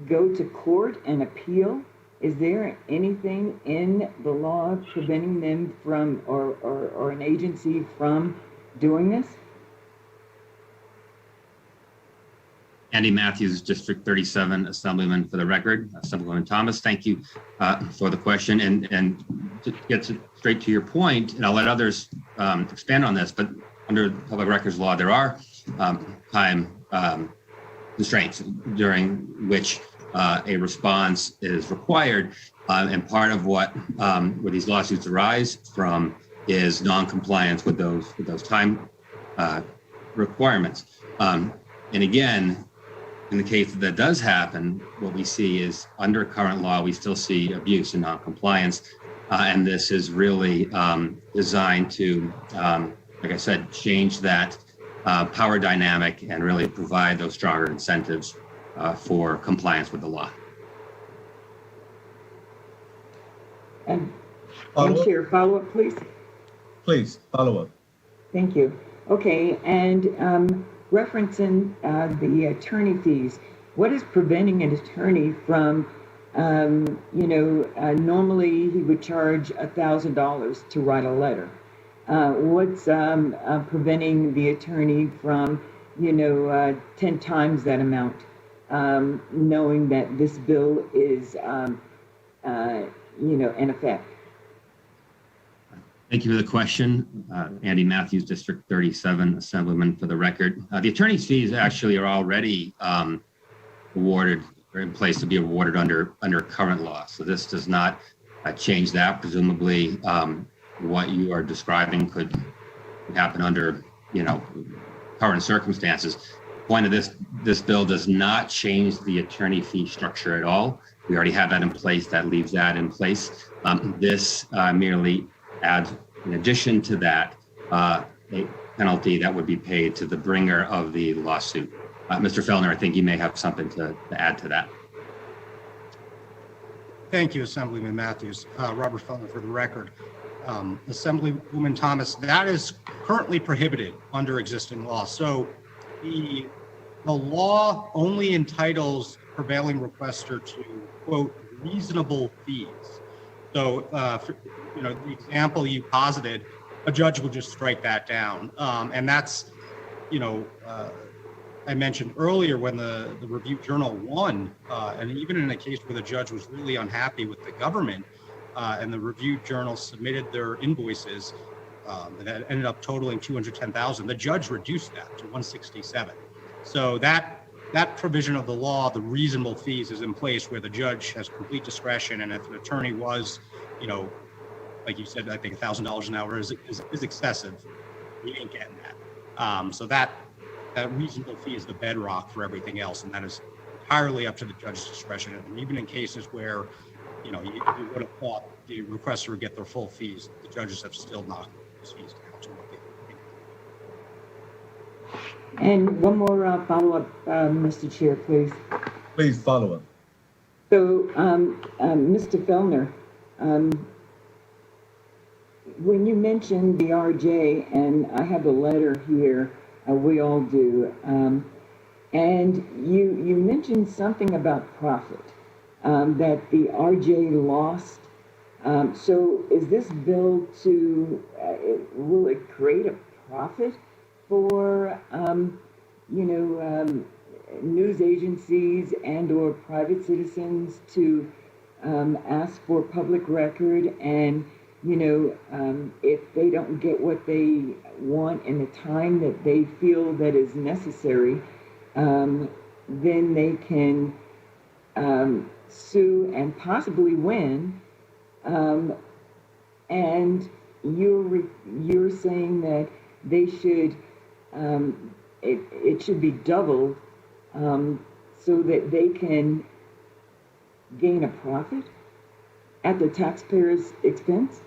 go to court and appeal? Is there anything in the law preventing them from, or an agency from doing this? Andy Matthews, District 37, Assemblyman for the record. Assemblywoman Thomas, thank you for the question. And to get straight to your point, and I'll let others expand on this, but under public records law, there are time constraints during which a response is required. And part of what where these lawsuits arise from is non-compliance with those time requirements. And again, in the case that does happen, what we see is under current law, we still see abuse and non-compliance. And this is really designed to, like I said, change that power dynamic and really provide those stronger incentives for compliance with the law. And Chair, follow up, please. Please, follow up. Thank you. Okay, and referencing the attorney fees, what is preventing an attorney from, normally he would charge $1,000 to write a letter. What's preventing the attorney from, 10 times that amount, knowing that this bill is, in effect? Thank you for the question. Andy Matthews, District 37, Assemblyman for the record. The attorney's fees actually are already awarded or in place to be awarded under current law. So this does not change that. Presumably what you are describing could happen under, current circumstances. The point of this bill does not change the attorney fee structure at all. We already have that in place. That leaves that in place. This merely adds in addition to that, a penalty that would be paid to the bringer of the lawsuit. Mr. Felner, I think you may have something to add to that. Thank you, Assemblyman Matthews. Robert Felner for the record. Assemblywoman Thomas, that is currently prohibited under existing law. So the law only entitles prevailing requester to, quote, reasonable fees. So, the example you posited, a judge will just strike that down. And that's, I mentioned earlier when the review journal won, and even in a case where the judge was really unhappy with the government, and the review journal submitted their invoices that ended up totaling $210,000, the judge reduced that to $167,000. So that provision of the law, the reasonable fees, is in place where the judge has complete discretion, and if an attorney was, like you said, I think $1,000 an hour is excessive. We ain't getting that. So that reasonable fee is the bedrock for everything else, and that is entirely up to the judge's discretion. And even in cases where, you would have thought the requester would get their full fees, the judges have still knocked those fees down to what they. And one more follow-up, Mr. Chair, please. Please follow up. So, Mr. Felner, when you mentioned the RJ, and I have a letter here, we all do, and you mentioned something about profit, that the RJ lost. So is this bill will it create a profit for, news agencies and or private citizens to ask for public record, and if they don't get what they want in the time that they feel that is necessary, then they can sue and possibly win. And you're saying that they should it should be doubled so that they can gain a profit at the taxpayer's expense?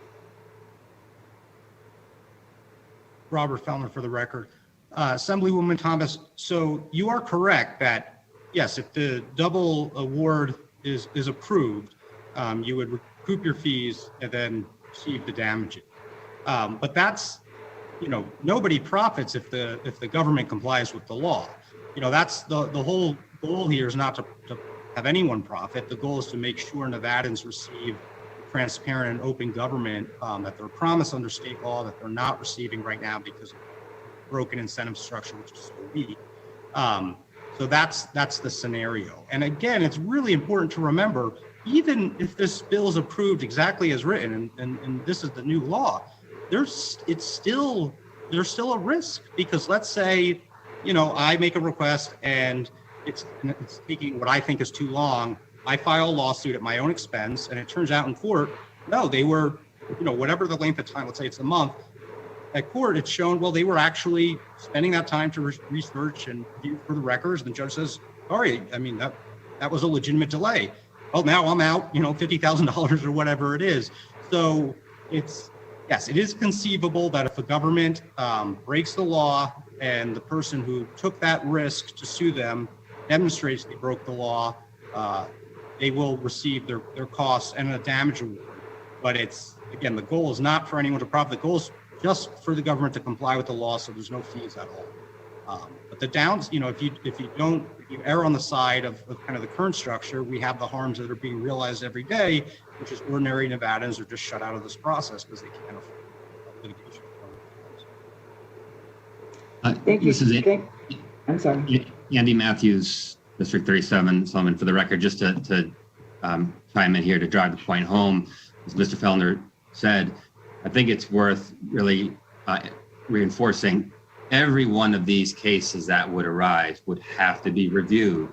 Robert Felner for the record. Assemblywoman Thomas, so you are correct that, yes, if the double award is approved, you would recoup your fees and then receive the damages. But that's, nobody profits if the government complies with the law. That's the whole goal here is not to have anyone profit. The goal is to make sure Nevadans receive transparent and open government that they're promised under state law that they're not receiving right now because of broken incentive structure, which is so weak. So that's the scenario. And again, it's really important to remember, even if this bill is approved exactly as written, and this is the new law, there's still a risk, because let's say, I make a request and it's taking what I think is too long. I file a lawsuit at my own expense, and it turns out in court, no, they were, whatever the length of time, let's say it's a month, at court, it's shown, well, they were actually spending that time to research and review for the records. And the judge says, sorry, I mean, that was a legitimate delay. Well, now I'm out, $50,000 or whatever it is. So yes, it is conceivable that if a government breaks the law and the person who took that risk to sue them demonstrates they broke the law, they will receive their costs and a damage award. But again, the goal is not for anyone to profit. The goal is just for the government to comply with the law, so there's no fees at all. But the downs, if you err on the side of kind of the current structure, we have the harms that are being realized every day, which is ordinary Nevadans are just shut out of this process because they can't afford litigation. Thank you. This is I'm sorry. Andy Matthews, District 37, Solomon, for the record, just to chime in here to drive the point home, as Mr. Felner said, I think it's worth really reinforcing every one of these cases that would arise would have to be reviewed,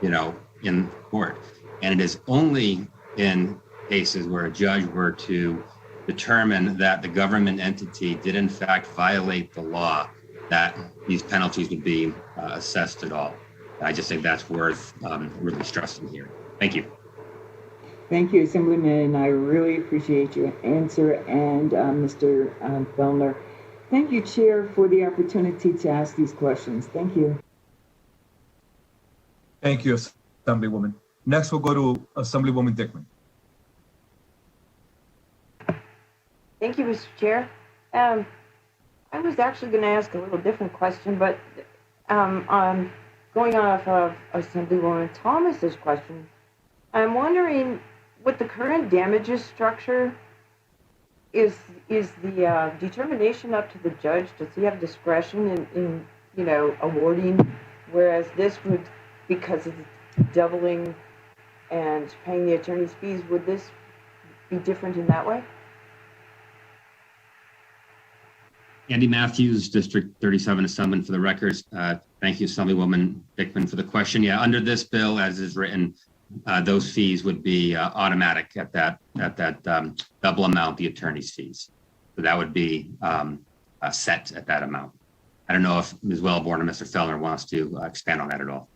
in court. And it is only in cases where a judge were to determine that the government entity did in fact violate the law that these penalties would be assessed at all. I just think that's worth really stressing here. Thank you. Thank you, Assemblyman. I really appreciate your answer. And Mr. Felner, thank you, Chair, for the opportunity to ask these questions. Thank you. Thank you, Assemblywoman. Next, we'll go to Assemblywoman Dickman. Thank you, Mr. Chair. I was actually going to ask a little different question, but on going off of Assemblywoman Thomas's question, I'm wondering, with the current damages structure, is the determination up to the judge? Does he have discretion in awarding? Whereas this would, because it's doubling and paying the attorney's fees, would this be different in that way? Andy Matthews, District 37 Assemblyman for the records. Thank you, Assemblywoman Dickman, for the question. Yeah, under this bill, as is written, those fees would be automatic at that double amount, the attorney's fees. So that would be set at that amount. I don't know if Ms. Wellborn or Mr. Felner wants to expand on that at all.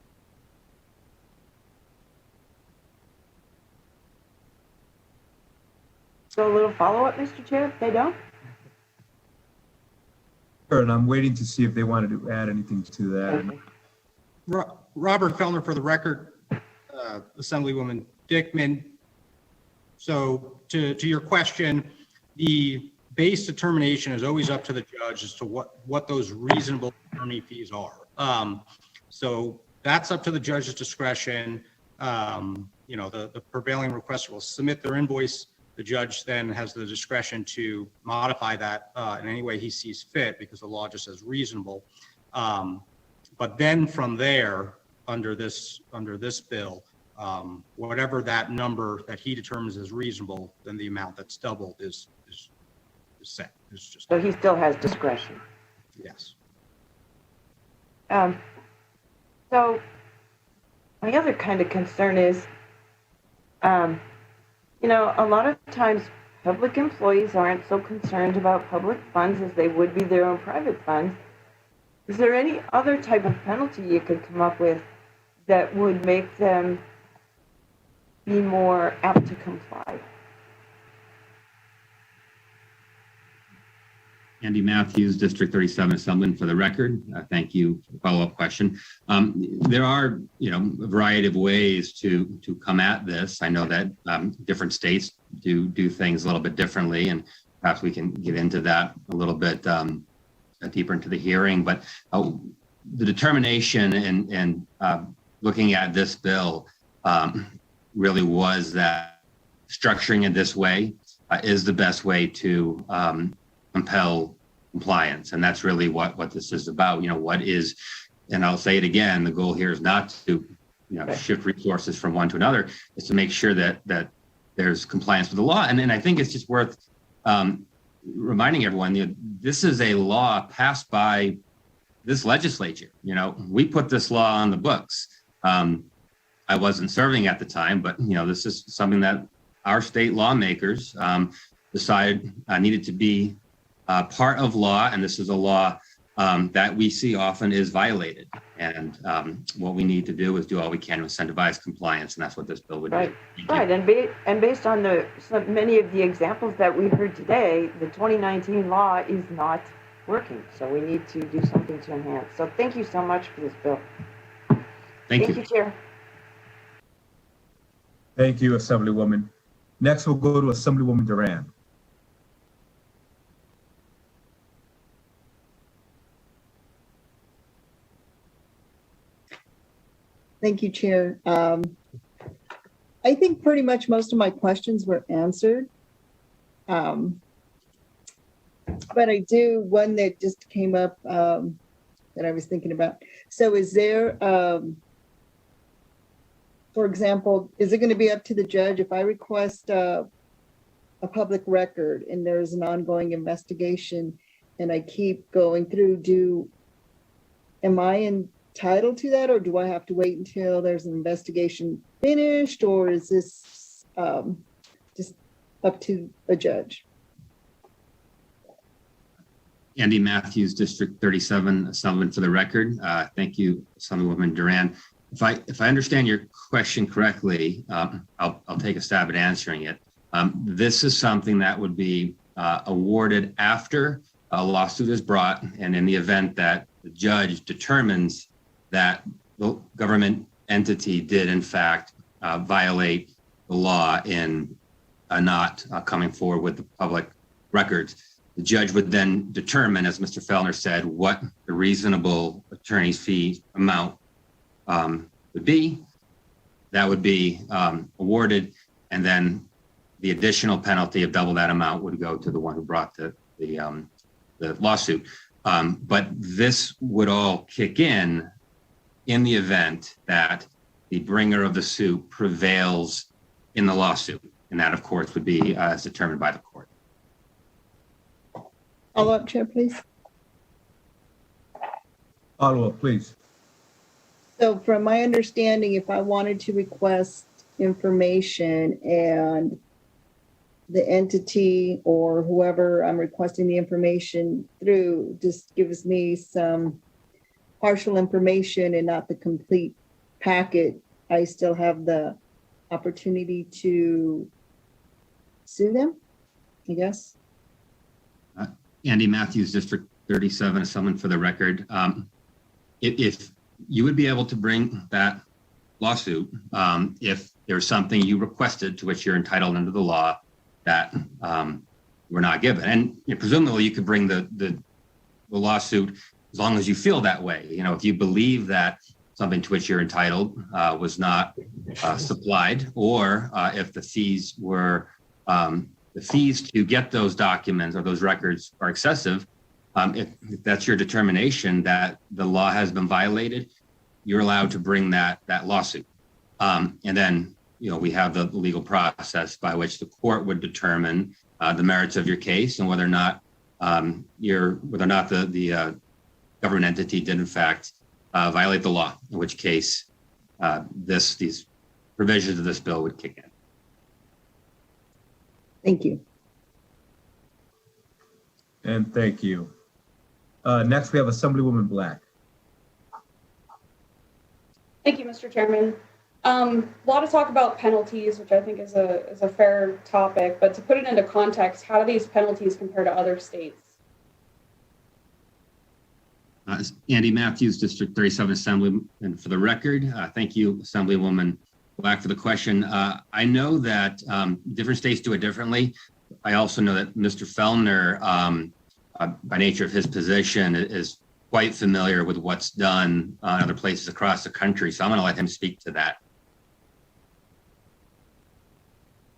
So a little follow-up, Mr. Chair, if they don't? Sure, and I'm waiting to see if they wanted to add anything to that. Okay. Robert Felner for the record, Assemblywoman Dickman. So to your question, the base determination is always up to the judge as to what those reasonable attorney fees are. So that's up to the judge's discretion. The prevailing requester will submit their invoice. The judge then has the discretion to modify that in any way he sees fit, because the law just says reasonable. But then from there, under this bill, whatever that number that he determines is reasonable, then the amount that's doubled is set. It's just, So he still has discretion. yes. So my other kind of concern is, a lot of times public employees aren't so concerned about public funds as they would be their own private funds. Is there any other type of penalty you could come up with that would make them be more apt to comply? Andy Matthews, District 37 Assemblyman for the record. Thank you for the follow-up question. There are, a variety of ways to come at this. I know that different states do things a little bit differently, and perhaps we can get into that a little bit deeper into the hearing. But the determination and looking at this bill really was that structuring it this way is the best way to compel compliance. And that's really what this is about. What is, and I'll say it again, the goal here is not to, shift resources from one to another, is to make sure that there's compliance with the law. And then I think it's just worth reminding everyone, this is a law passed by this legislature. We put this law on the books. I wasn't serving at the time, but this is something that our state lawmakers decided needed to be part of law, and this is a law that we see often is violated. And what we need to do is do all we can to incentivize compliance, and that's what this bill would do. Right, and based on many of the examples that we heard today, the 2019 law is not working. So we need to do something to enhance. So thank you so much for this bill. Thank you. Thank you, Chair. Thank you, Assemblywoman. Next, we'll go to Assemblywoman Duran. Thank you, Chair. I think pretty much most of my questions were answered. But I do, one that just came up that I was thinking about. So is there, for example, is it going to be up to the judge if I request a public record and there's an ongoing investigation and I keep going through, am I entitled to that, or do I have to wait until there's an investigation finished, or is this just up to a judge? Andy Matthews, District 37 Assemblyman for the record. Thank you, Assemblywoman Duran. if I understand your question correctly, I'll take a stab at answering it. This is something that would be awarded after a lawsuit is brought, and in the event that the judge determines that the government entity did in fact violate the law in not coming forward with the public records. The judge would then determine, as Mr. Felner said, what the reasonable attorney's fee amount would be. That would be awarded, and then the additional penalty of double that amount would go to the one who brought the lawsuit. But this would all kick in the event that the bringer of the suit prevails in the lawsuit. And that, of course, would be as determined by the court. Follow-up, Chair, please. Follow-up, please. So from my understanding, if I wanted to request information and the entity or whoever I'm requesting the information through just gives me some partial information and not the complete packet, I still have the opportunity to sue them, I guess. Andy Matthews, District 37, is someone for the record. If you would be able to bring that lawsuit, if there's something you requested to which you're entitled under the law that were not given. And presumably you could bring the lawsuit as long as you feel that way. You know, if you believe that something to which you're entitled was not supplied, or if the fees were, the fees to get those documents or those records are excessive, if that's your determination that the law has been violated, you're allowed to bring that lawsuit. And then, you know, we have the legal process by which the court would determine the merits of your case and whether or not the government entity did in fact violate the law, in which case these provisions of this bill would kick in. Thank you. And thank you. Next, we have Assemblywoman Black. Thank you, Mr. Chairman. A lot of talk about penalties, which I think is a fair topic, but to put it into context, how do these penalties compare to other states? Andy Matthews, District 37 Assemblyman. For the record, thank you, Assemblywoman Black, for the question. I know that different states do it differently. I also know that Mr. Felner, by nature of his position, is quite familiar with what's done in other places across the country. So I'm going to let him speak to that.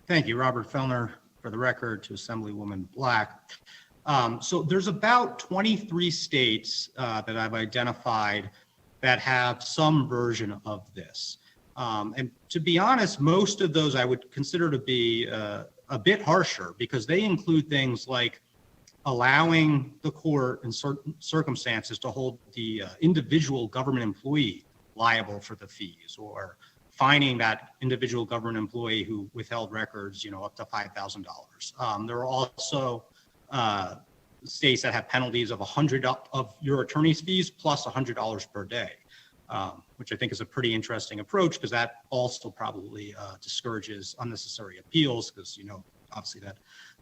Thank you, Robert Felner, for the record, to Assemblywoman Black. So there's about 23 states that I've identified that have some version of this. And to be honest, most of those I would consider to be a bit harsher because they include things like allowing the court in certain circumstances to hold the individual government employee liable for the fees, or fining that individual government employee who withheld records, up to $5,000. There are also states that have penalties of $100 of your attorney's fees plus $100 per day, which I think is a pretty interesting approach because that also probably discourages unnecessary appeals because, obviously that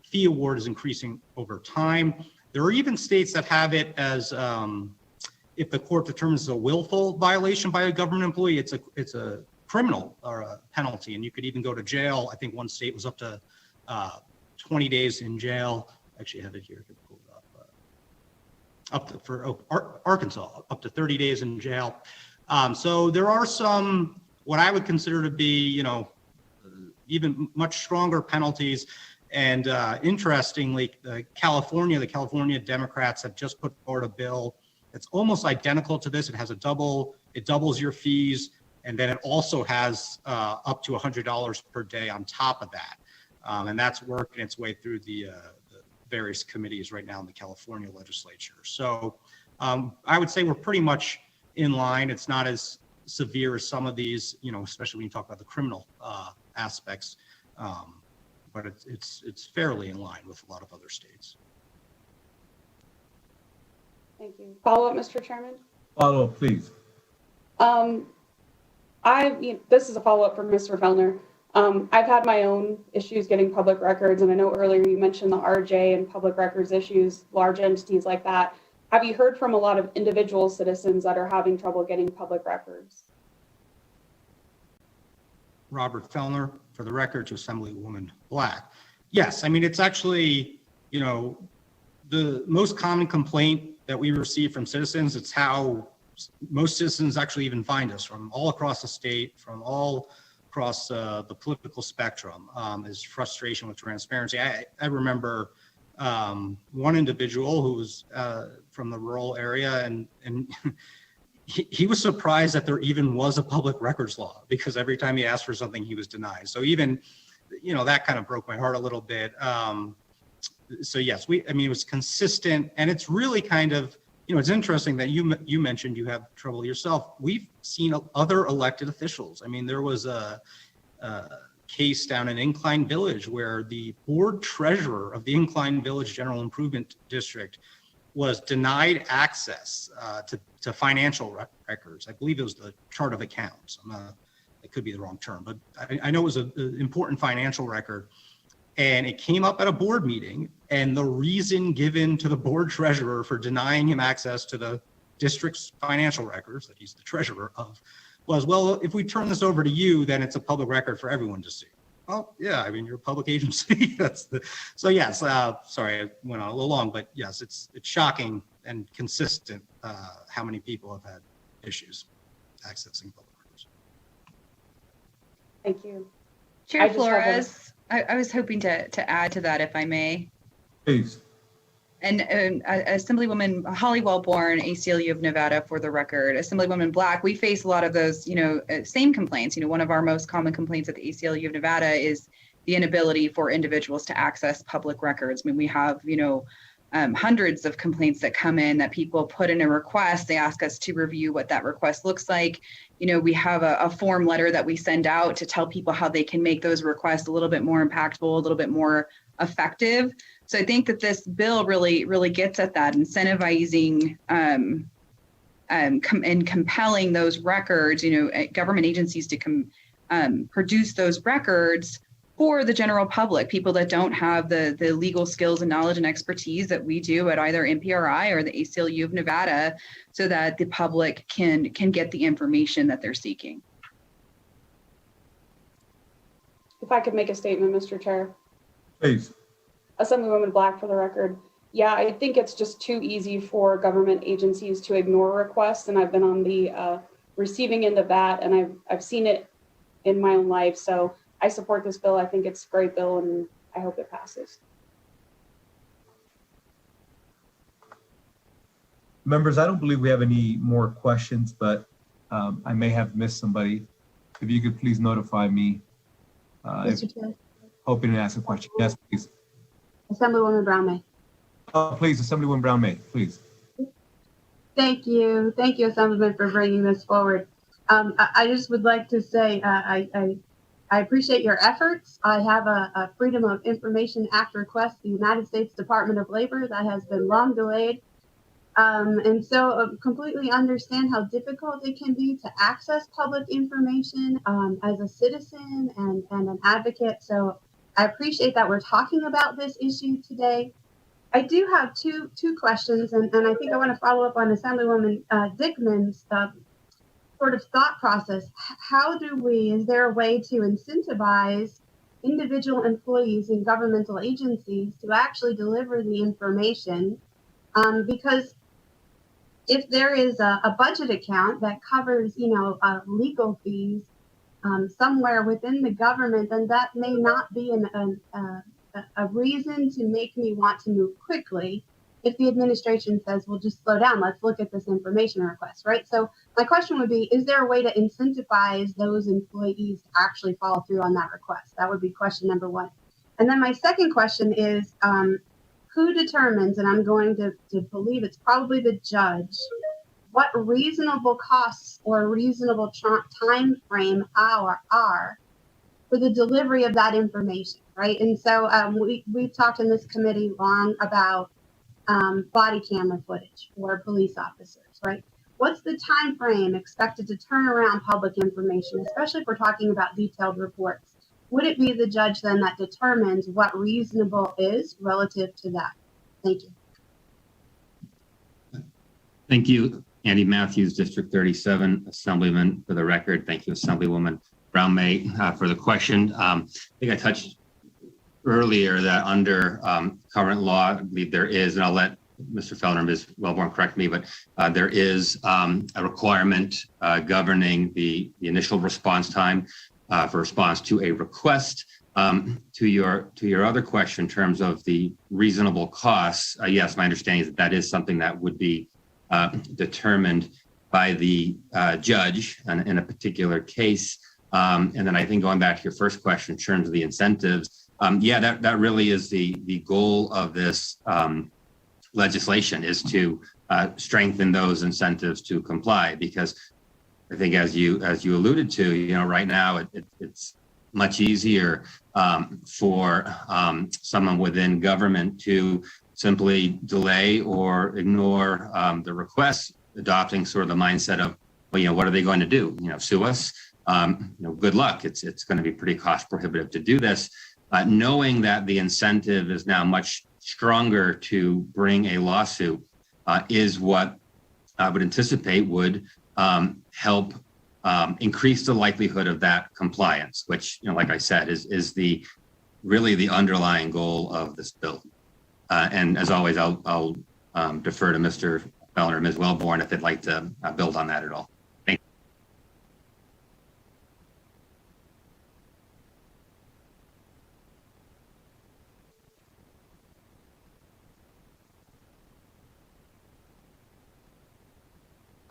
fee award is increasing over time. There are even states that have it as if the court determines a willful violation by a government employee, it's a criminal or a penalty, and you could even go to jail. I think one state was up to 20 days in jail. Actually, I have it here. Arkansas, up to 30 days in jail. So there are some, what I would consider to be, even much stronger penalties. And interestingly, the California Democrats have just put forward a bill that's almost identical to this. It has it doubles your fees, and then it also has up to $100 per day on top of that. And that's working its way through the various committees right now in the California legislature. So I would say we're pretty much in line. It's not as severe as some of these, especially when you talk about the criminal aspects, but it's fairly in line with a lot of other states. Thank you. Follow up, Mr. Chairman? Follow up, please. This is a follow-up from Mr. Felner. I've had my own issues getting public records, and I know earlier you mentioned the RJ and public records issues, large entities like that. Have you heard from a lot of individual citizens that are having trouble getting public records? Robert Felner, for the record, to Assemblywoman Black. Yes, I mean, it's actually, the most common complaint that we receive from citizens, it's how most citizens actually even find us from all across the state, from all across the political spectrum, is frustration with transparency. I remember one individual who was from the rural area, and he was surprised that there even was a public records law, because every time he asked for something, he was denied. So even, that kind of broke my heart a little bit. So yes, it was consistent, and it's really kind of, it's interesting that you mentioned you have trouble yourself. We've seen other elected officials. I mean, there was a case down in Incline Village where the board treasurer of the Incline Village General Improvement District was denied access to financial records. I believe it was the chart of accounts. It could be the wrong term, but I know it was an important financial record. And it came up at a board meeting, and the reason given to the board treasurer for denying him access to the district's financial records that he's the treasurer of was, well, if we turn this over to you, then it's a public record for everyone to see. Well, yeah, I mean, you're a public agency. So yes, sorry, I went on a little long, but yes, it's shocking and consistent how many people have had issues accessing public records. Thank you. Chair Flores, I was hoping to add to that, if I may. Please. And Assemblywoman Holly Wellborn, ACLU of Nevada, for the record. Assemblywoman Black, we face a lot of those, same complaints. One of our most common complaints at the ACLU of Nevada is the inability for individuals to access public records. I mean, we have, hundreds of complaints that come in that people put in a request. They ask us to review what that request looks like. We have a form letter that we send out to tell people how they can make those requests a little bit more impactful, a little bit more effective. So I think that this bill really gets at that, incentivizing and compelling those records, government agencies to produce those records for the general public, people that don't have the legal skills and knowledge and expertise that we do at either NPRI or the ACLU of Nevada, so that the public can get the information that they're seeking. If I could make a statement, Mr. Chair. Please. Assemblywoman Black, for the record. Yeah, I think it's just too easy for government agencies to ignore requests, and I've been on the receiving end of that, and I've seen it in my own life. So I support this bill. I think it's a great bill, and I hope it passes. Members, I don't believe we have any more questions, but I may have missed somebody. If you could please notify me. Mr. Chair. Hoping to ask a question. Yes, please. Assemblywoman Brown May. Please, Assemblywoman Brown May, please. Thank you, Assemblyman, for bringing this forward. I just would like to say I appreciate your efforts. I have a Freedom of Information Act request, the United States Department of Labor, that has been long delayed. And so completely understand how difficult it can be to access public information as a citizen and an advocate. So I appreciate that we're talking about this issue today. I do have two questions, and I think I want to follow up on Assemblywoman Dickman's sort of thought process. How is there a way to incentivize individual employees in governmental agencies to actually deliver the information? Because if there is a budget account that covers, legal fees somewhere within the government, then that may not be a reason to make me want to move quickly. If the administration says, well, just slow down, let's look at this information request, right? So my question would be, is there a way to incentivize those employees to actually follow through on that request? That would be question number one. And then my second question is, who determines, and I'm going to believe it's probably the judge, what reasonable costs or reasonable time frame are for the delivery of that information, right? And so we've talked in this committee long about body camera footage for police officers, right? What's the time frame expected to turn around public information, especially if we're talking about detailed reports? Would it be the judge then that determines what reasonable is relative to that? Thank you. Thank you, Andy Matthews, District 37, Assemblyman. For the record, thank you, Assemblywoman Brown-May, for the question. I think I touched earlier that under current law, I believe there is, and I'll let Mr. Felner and Ms. Wellborn correct me, but there is a requirement governing the initial response time for response to a request. To your other question in terms of the reasonable costs, yes, my understanding is that that is something that would be determined by the judge in a particular case. And then I think going back to your first question in terms of the incentives, yeah, that really is the goal of this legislation, is to strengthen those incentives to comply, because I think as you alluded to, right now it's much easier for someone within government to simply delay or ignore the request, adopting sort of the mindset of, well, what are they going to do? Sue us? Good luck. It's going to be pretty cost prohibitive to do this. Knowing that the incentive is now much stronger to bring a lawsuit is what I would anticipate would help increase the likelihood of that compliance, which, like I said, is really the underlying goal of this bill. And as always, I'll defer to Mr. Felner or Ms. Wellborn if they'd like to build on that at all. Thank you.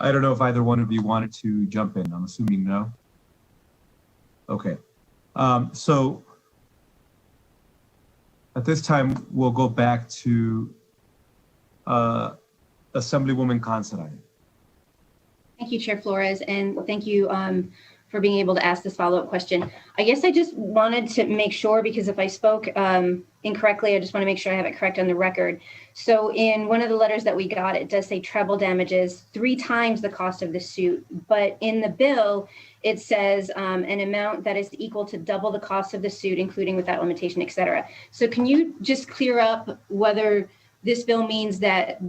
I don't know if either one of you wanted to jump in. I'm assuming no. Okay. So at this time, we'll go back to Assemblywoman Considine. Thank you, Chair Flores, and thank you for being able to ask this follow-up question. I guess I just wanted to make sure, because if I spoke incorrectly, I just want to make sure I have it correct on the record. So in one of the letters that we got, it does say treble damages, 3 times the cost of the suit. But in the bill, it says an amount that is equal to double the cost of the suit, including without limitation, et cetera. So can you just clear up whether this bill means that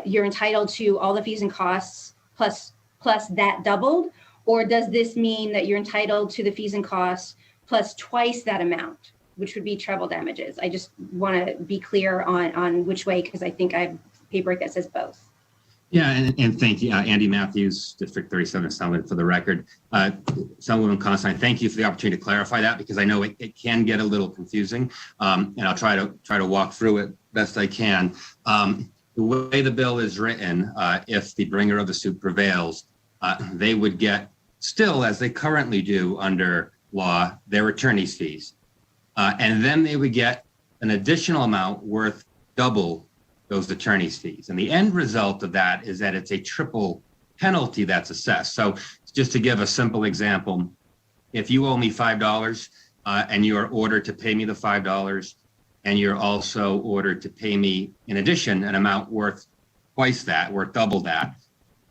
you're entitled to all the fees and costs plus that doubled? Or does this mean that you're entitled to the fees and costs plus twice that amount, which would be treble damages? I just want to be clear on which way, because I think I have paperwork that says both. Yeah, and thank you, Andy Matthews, District 37 Assemblyman, for the record. Assemblywoman Considine, thank you for the opportunity to clarify that, because I know it can get a little confusing, and I'll try to walk through it best I can. The way the bill is written, if the bringer of the suit prevails, they would get, still as they currently do under law, their attorney's fees. And then they would get an additional amount worth double those attorney's fees. And the end result of that is that it's a triple penalty that's assessed. So just to give a simple example, if you owe me $5 and you are ordered to pay me the $5, and you're also ordered to pay me, in addition, an amount worth twice that, worth double that,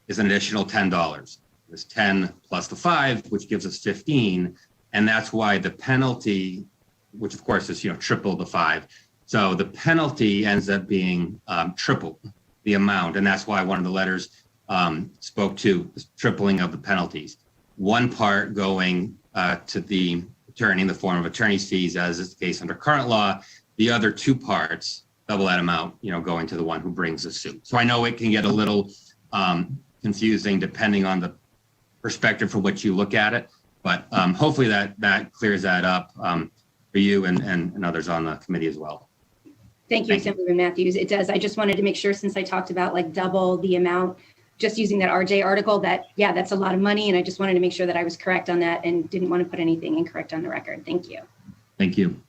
is an additional $10. There's 10 plus the 5, which gives us 15. And that's why the penalty, which of course is, triple the 5. So the penalty ends up being triple the amount. And that's why one of the letters spoke to the tripling of the penalties. One part going to the attorney in the form of attorney's fees, as is the case under current law. The other 2 parts, double that amount, going to the one who brings the suit. So I know it can get a little confusing depending on the perspective from which you look at it, but hopefully that clears that up for you and others on the committee as well. Thank you, Assemblyman Matthews. It does. I just wanted to make sure, since I talked about like double the amount, just using that RJ article, that, yeah, that's a lot of money. And I just wanted to make sure that I was correct on that and didn't want to put anything incorrect on the record. Thank you. Thank you.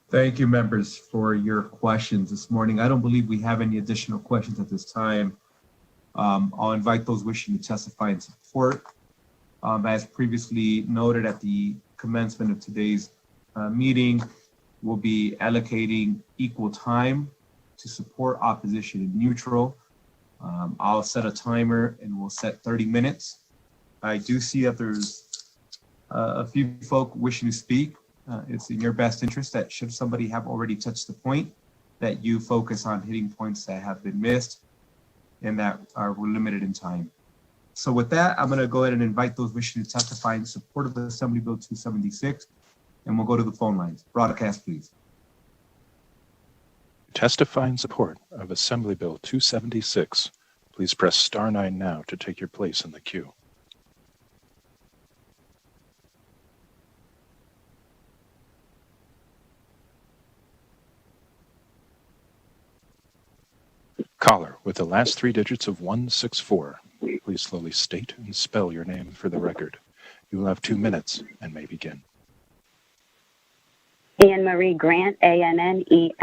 Thank you, members, for your questions this morning. I don't believe we have any additional questions at this time. I'll invite those wishing to testify in support. As previously noted at the commencement of today's meeting, we'll be allocating equal time to support, opposition, and neutral. I'll set a timer and we'll set 30 minutes. I do see that there's a few folk wishing to speak. It's in your best interest that should somebody have already touched the point, that you focus on hitting points that have been missed and that were limited in time. So with that, I'm going to go ahead and invite those wishing to testify in support of the Assembly Bill 276, and we'll go to the phone lines. Broadcast, please. Testify in support of Assembly Bill 276. Please press star 9 now to take your place in the queue. Caller with the last 3 digits of 164. Please slowly state and spell your name for the record. You will have 2 minutes and may begin. Anne Marie Grant, ANNEMARIE,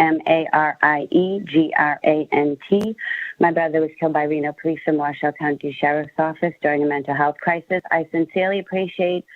GRANT. My brother was killed by Reno Police and Washoe County Sheriff's Office during a mental health crisis. I sincerely appreciate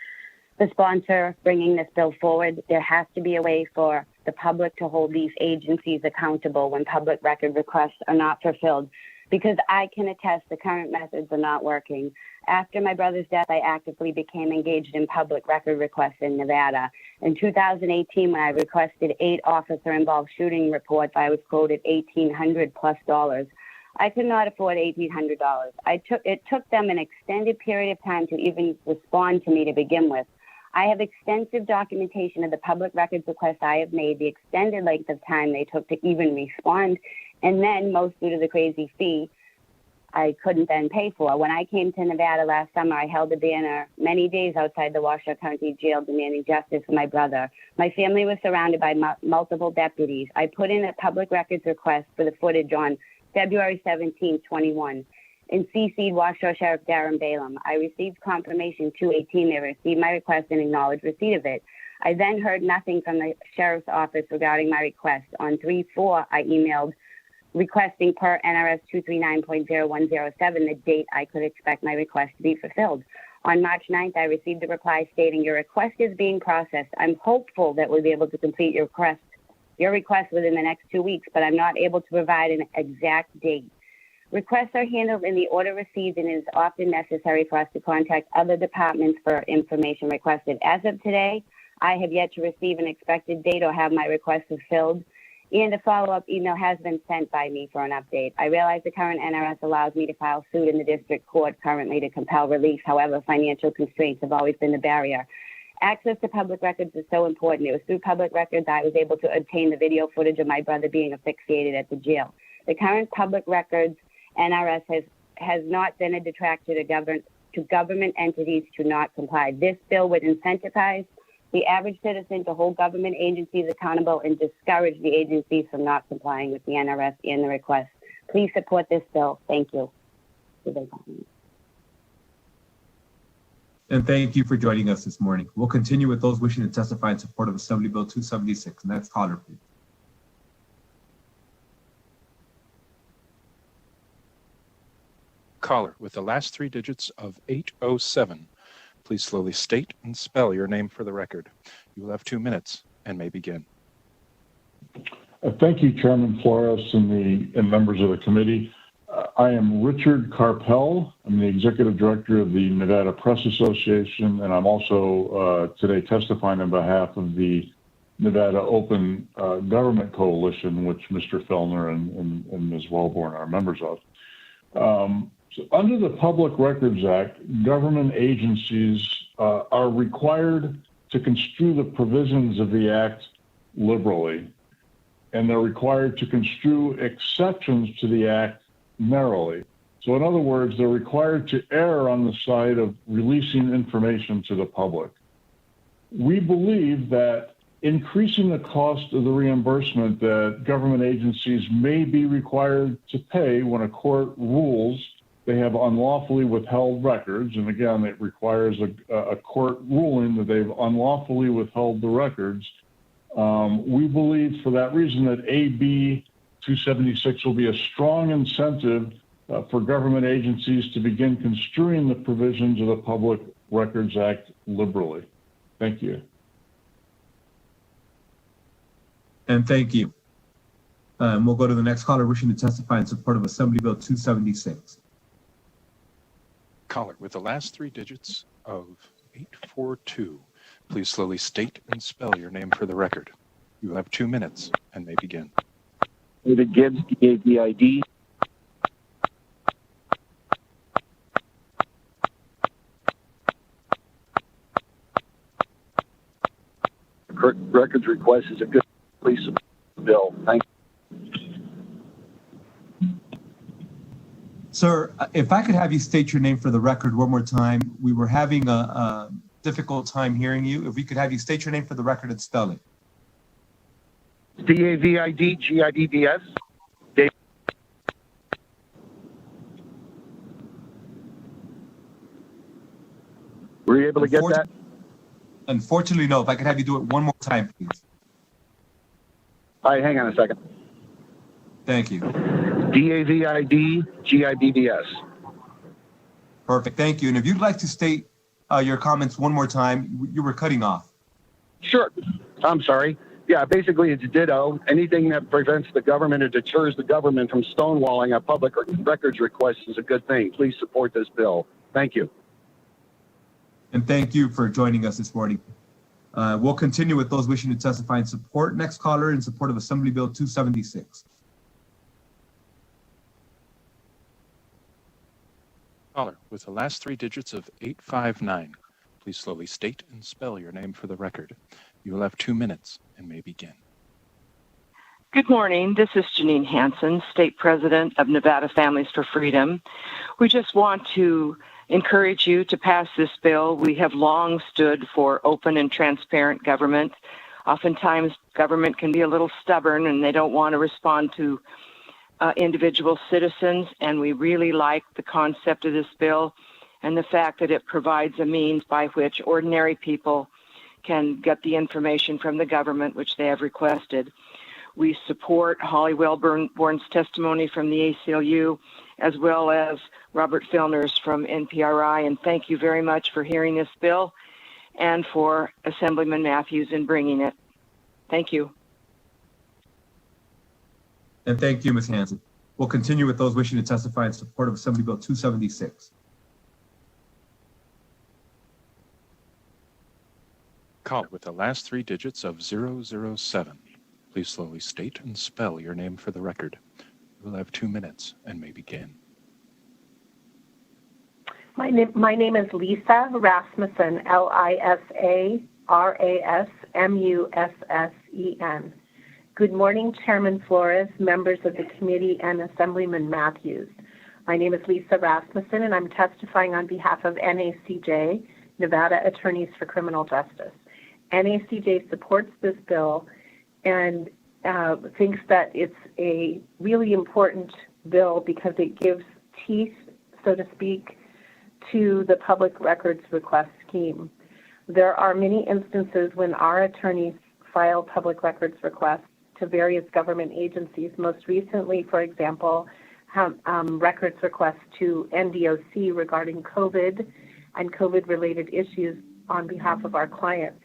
the sponsor bringing this bill forward. There has to be a way for the public to hold these agencies accountable when public record requests are not fulfilled, because I can attest the current methods are not working. After my brother's death, I actively became engaged in public record requests in Nevada. In 2018, when I requested 8 officer-involved shooting reports, I was quoted $1,800+. I could not afford $1,800. It took them an extended period of time to even respond to me to begin with. I have extensive documentation of the public records requests I have made, the extended length of time they took to even respond, and then, most due to the crazy fee, I couldn't then pay for. When I came to Nevada last summer, I held a banner many days outside the Washoe County Jail demanding justice for my brother. My family was surrounded by multiple deputies. I put in a public records request for the footage on February 17, 21, and CC'd Washoe Sheriff Darren Balaam. I received confirmation 2/18 they received my request and acknowledged receipt of it. I then heard nothing from the sheriff's office regarding my request. On 3/4, I emailed requesting per NRS 239.0107 the date I could expect my request to be fulfilled. On March 9th, I received a reply stating, "Your request is being processed. I'm hopeful that we'll be able to complete your request within the next 2 weeks, but I'm not able to provide an exact date." Requests are handled in the order received, and it is often necessary for us to contact other departments for information requested. As of today, I have yet to receive an expected date or have my request fulfilled, and a follow-up email has been sent by me for an update. I realize the current NRS allows me to file suit in the district court currently to compel release. However, financial constraints have always been the barrier. Access to public records is so important. It was through public records I was able to obtain the video footage of my brother being asphyxiated at the jail. The current public records NRS has not been a detractor to government entities to not comply. This bill would incentivize the average citizen to hold government agencies accountable and discourage the agencies from not complying with the NRS and the request. Please support this bill. Thank you. And thank you for joining us this morning. We'll continue with those wishing to testify in support of Assembly Bill 276. Next caller, please. Caller with the last 3 digits of 807. Please slowly state and spell your name for the record. You will have 2 minutes and may begin. Thank you, Chairman Flores and members of the committee. I am Richard Carpel. I'm the Executive Director of the Nevada Press Association, and I'm also today testifying on behalf of the Nevada Open Government Coalition, which Mr. Felner and Ms. Wellborn are members of. So under the Public Records Act, government agencies are required to construe the provisions of the Act liberally, and they're required to construe exceptions to the Act narrowly. So in other words, they're required to err on the side of releasing information to the public. We believe that increasing the cost of the reimbursement that government agencies may be required to pay when a court rules they have unlawfully withheld records, and again, it requires a court ruling that they've unlawfully withheld the records. We believe for that reason that AB 276 will be a strong incentive for government agencies to begin construing the provisions of the Public Records Act liberally. Thank you. And thank you. We'll go to the next caller wishing to testify in support of Assembly Bill 276. Caller with the last three digits of 842. Please slowly state and spell your name for the record. You will have 2 minutes and may begin. David Gibbs, DAVID. Records request is a good police bill. Thank you. Sir, if I could have you state your name for the record one more time. We were having a difficult time hearing you. If we could have you state your name for the record and spell it. DAVID GIBBS. Were you able to get that? Unfortunately, no. If I could have you do it one more time, please. All right, hang on a second. Thank you. DAVID GIBBS. Perfect. Thank you. And if you'd like to state your comments one more time, you were cutting off. Sure. I'm sorry. Yeah, basically it's ditto. Anything that prevents the government or deters the government from stonewalling a public records request is a good thing. Please support this bill. Thank you. And thank you for joining us this morning. We'll continue with those wishing to testify in support. Next caller in support of Assembly Bill 276. Caller with the last three digits of 859. Please slowly state and spell your name for the record. You will have 2 minutes and may begin. Good morning. This is Janine Hansen, State President of Nevada Families for Freedom. We just want to encourage you to pass this bill. We have long stood for open and transparent government. Oftentimes, government can be a little stubborn and they don't want to respond to individual citizens, and we really like the concept of this bill and the fact that it provides a means by which ordinary people can get the information from the government which they have requested. We support Holly Wellborn's testimony from the ACLU, as well as Robert Felner's from NPRI, and thank you very much for hearing this bill and for Assemblyman Matthews in bringing it. Thank you. And thank you, Ms. Hansen. We'll continue with those wishing to testify in support of Assembly Bill 276. Caller with the last three digits of 007. Please slowly state and spell your name for the record. You will have 2 minutes and may begin. My name is Lisa Rasmussen, LISA RASMUSSEN. Good morning, Chairman Flores, members of the committee, and Assemblyman Matthews. My name is Lisa Rasmussen, and I'm testifying on behalf of NACJ, Nevada Attorneys for Criminal Justice. NACJ supports this bill and thinks that it's a really important bill because it gives teeth, so to speak, to the public records request scheme. There are many instances when our attorneys file public records requests to various government agencies. Most recently, for example, records requests to NDOC regarding COVID and COVID-related issues on behalf of our clients.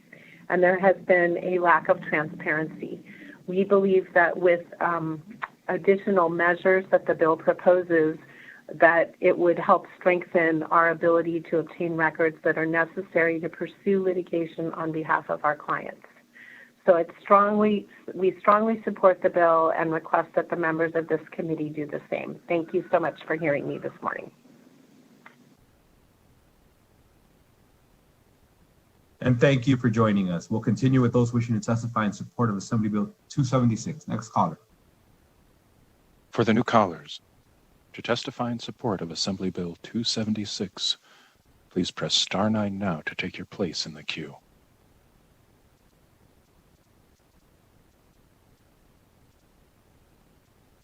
And there has been a lack of transparency. We believe that with additional measures that the bill proposes, that it would help strengthen our ability to obtain records that are necessary to pursue litigation on behalf of our clients. So we strongly support the bill and request that the members of this committee do the same. Thank you so much for hearing me this morning. And thank you for joining us. We'll continue with those wishing to testify in support of Assembly Bill 276. Next caller. For the new callers, to testify in support of Assembly Bill 276, please press *9 now to take your place in the queue.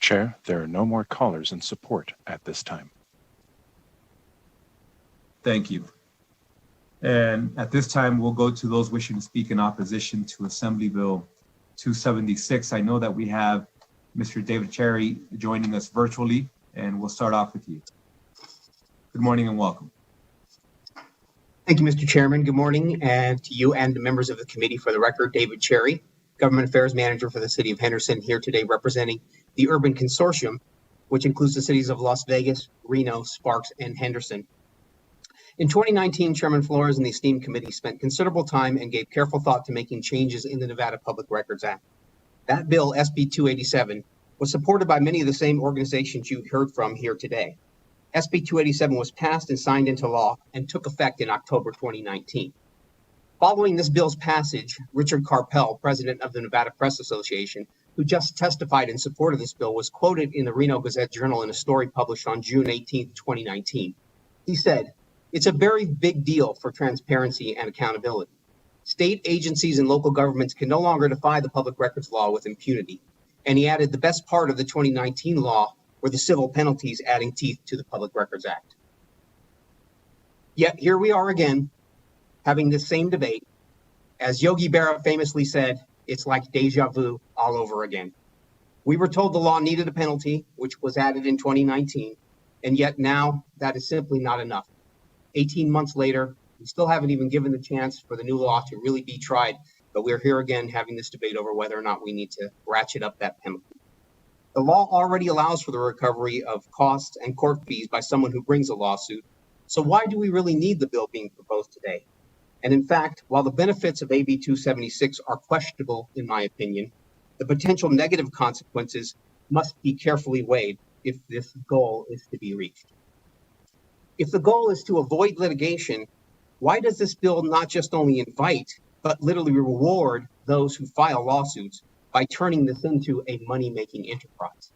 Chair, there are no more callers in support at this time. Thank you. And at this time, we'll go to those wishing to speak in opposition to Assembly Bill 276. I know that we have Mr. David Cherry joining us virtually, and we'll start off with you. Good morning and welcome. Thank you, Mr. Chairman. Good morning, and to you and the members of the committee. For the record, David Cherry. Government Affairs Manager for the City of Henderson, here today representing the Urban Consortium, which includes the cities of Las Vegas, Reno, Sparks, and Henderson. In 2019, Chairman Flores and the esteemed committee spent considerable time and gave careful thought to making changes in the Nevada Public Records Act. That bill, SB 287, was supported by many of the same organizations you heard from here today. SB 287 was passed and signed into law and took effect in October 2019. Following this bill's passage, Richard Carpel, president of the Nevada Press Association, who just testified in support of this bill, was quoted in the Reno Gazette-Journal in a story published on June 18, 2019. He said, "It's a very big deal for transparency and accountability. State agencies and local governments can no longer defy the public records law with impunity." And he added, the best part of the 2019 law were the civil penalties adding teeth to the Public Records Act. Yet here we are again, having this same debate. As Yogi Berra famously said, it's like deja vu all over again. We were told the law needed a penalty, which was added in 2019, and yet now that is simply not enough. 18 months later, we still haven't even given the chance for the new law to really be tried, but we're here again having this debate over whether or not we need to ratchet up that penalty. The law already allows for the recovery of costs and court fees by someone who brings a lawsuit, so why do we really need the bill being proposed today? And in fact, while the benefits of AB 276 are questionable, in my opinion, the potential negative consequences must be carefully weighed if this goal is to be reached. If the goal is to avoid litigation, why does this bill not just only invite, but literally reward those who file lawsuits by turning this into a money-making enterprise?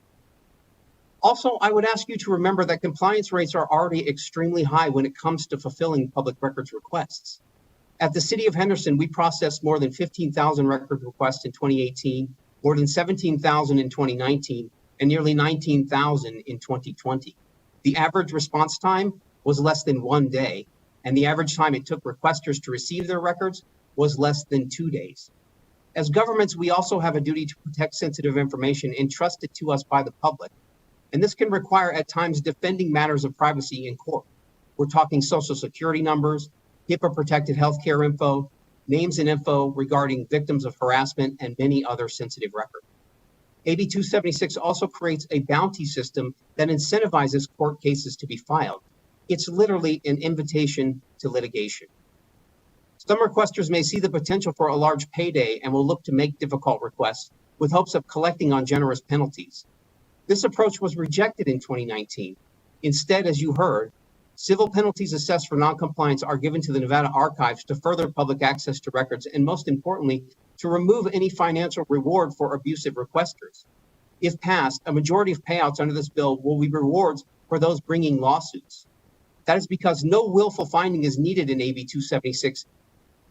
Also, I would ask you to remember that compliance rates are already extremely high when it comes to fulfilling public records requests. At the City of Henderson, we processed more than 15,000 record requests in 2018, more than 17,000 in 2019, and nearly 19,000 in 2020. The average response time was less than 1 day, and the average time it took requesters to receive their records was less than 2 days. As governments, we also have a duty to protect sensitive information entrusted to us by the public, and this can require at times defending matters of privacy in court. We're talking social security numbers, HIPAA-protected healthcare info, names and info regarding victims of harassment, and many other sensitive records. AB 276 also creates a bounty system that incentivizes court cases to be filed. It's literally an invitation to litigation. Some requesters may see the potential for a large payday and will look to make difficult requests with hopes of collecting on generous penalties. This approach was rejected in 2019. Instead, as you heard, civil penalties assessed for noncompliance are given to the Nevada Archives to further public access to records and, most importantly, to remove any financial reward for abusive requesters. If passed, a majority of payouts under this bill will be rewards for those bringing lawsuits. That is because no willful finding is needed in AB 276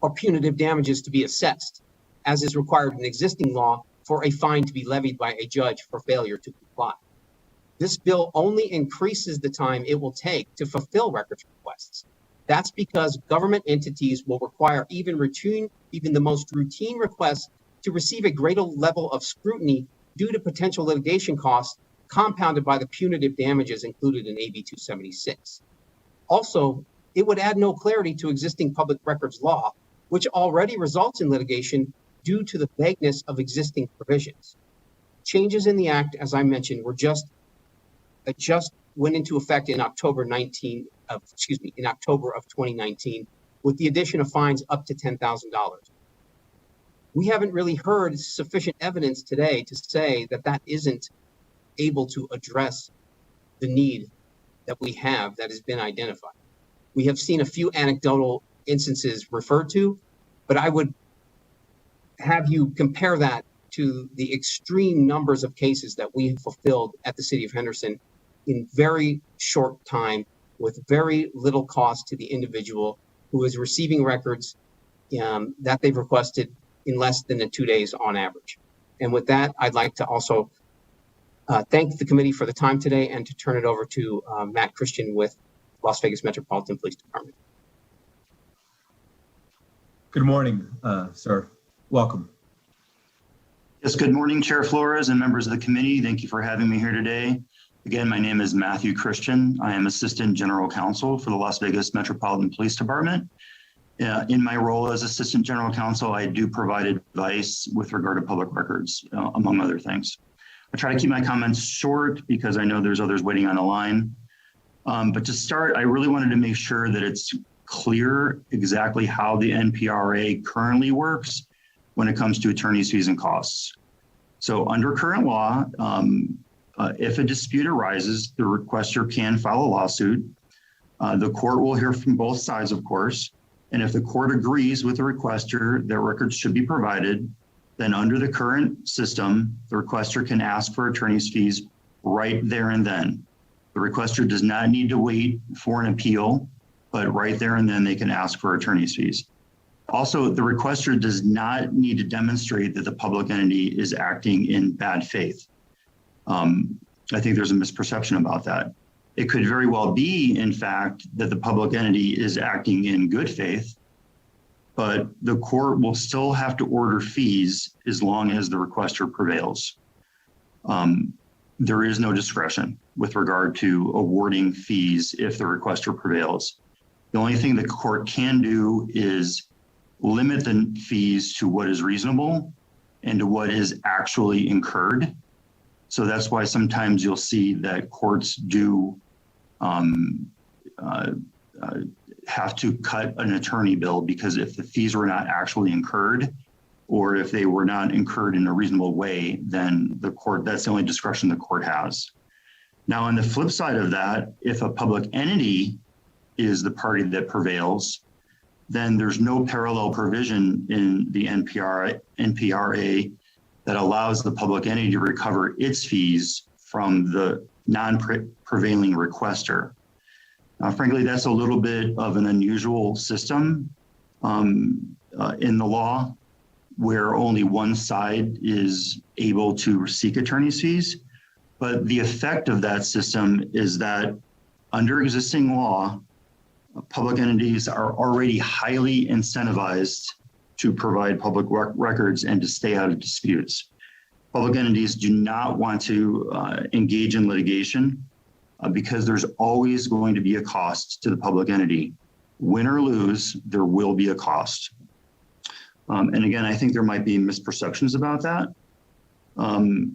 or punitive damages to be assessed, as is required in existing law for a fine to be levied by a judge for failure to comply. This bill only increases the time it will take to fulfill records requests. That's because government entities will require even the most routine requests to receive a greater level of scrutiny due to potential litigation costs compounded by the punitive damages included in AB 276. Also, it would add no clarity to existing public records law, which already results in litigation due to the vagueness of existing provisions. Changes in the Act, as I mentioned, were just went into effect in October of 2019, with the addition of fines up to $10,000. We haven't really heard sufficient evidence today to say that that isn't able to address the need that we have that has been identified. We have seen a few anecdotal instances referred to, but I would have you compare that to the extreme numbers of cases that we have fulfilled at the City of Henderson in very short time with very little cost to the individual who is receiving records that they've requested in less than 2 days on average. And with that, I'd like to also thank the committee for the time today and to turn it over to Matt Christian with Las Vegas Metropolitan Police Department. Good morning, sir. Welcome. Yes, good morning, Chair Flores and members of the committee. Thank you for having me here today. Again, my name is Matthew Christian. I am Assistant General Counsel for the Las Vegas Metropolitan Police Department. In my role as Assistant General Counsel, I do provide advice with regard to public records, among other things. I try to keep my comments short because I know there's others waiting on the line. But to start, I really wanted to make sure that it's clear exactly how the NPRA currently works when it comes to attorney's fees and costs. So under current law, if a dispute arises, the requester can file a lawsuit. The court will hear from both sides, of course. And if the court agrees with the requester that records should be provided, then under the current system, the requester can ask for attorney's fees right there and then. The requester does not need to wait for an appeal, but right there and then they can ask for attorney's fees. Also, the requester does not need to demonstrate that the public entity is acting in bad faith. I think there's a misperception about that. It could very well be, in fact, that the public entity is acting in good faith, but the court will still have to order fees as long as the requester prevails. There is no discretion with regard to awarding fees if the requester prevails. The only thing the court can do is limit the fees to what is reasonable and to what is actually incurred. So that's why sometimes you'll see that courts do have to cut an attorney bill, because if the fees were not actually incurred, or if they were not incurred in a reasonable way, then the court, that's the only discretion the court has. Now, on the flip side of that, if a public entity is the party that prevails, then there's no parallel provision in the NPRA that allows the public entity to recover its fees from the non-prevailing requester. Frankly, that's a little bit of an unusual system in the law, where only one side is able to seek attorney's fees. But the effect of that system is that under existing law, public entities are already highly incentivized to provide public records and to stay out of disputes. Public entities do not want to engage in litigation because there's always going to be a cost to the public entity. Win or lose, there will be a cost. And again, I think there might be misperceptions about that.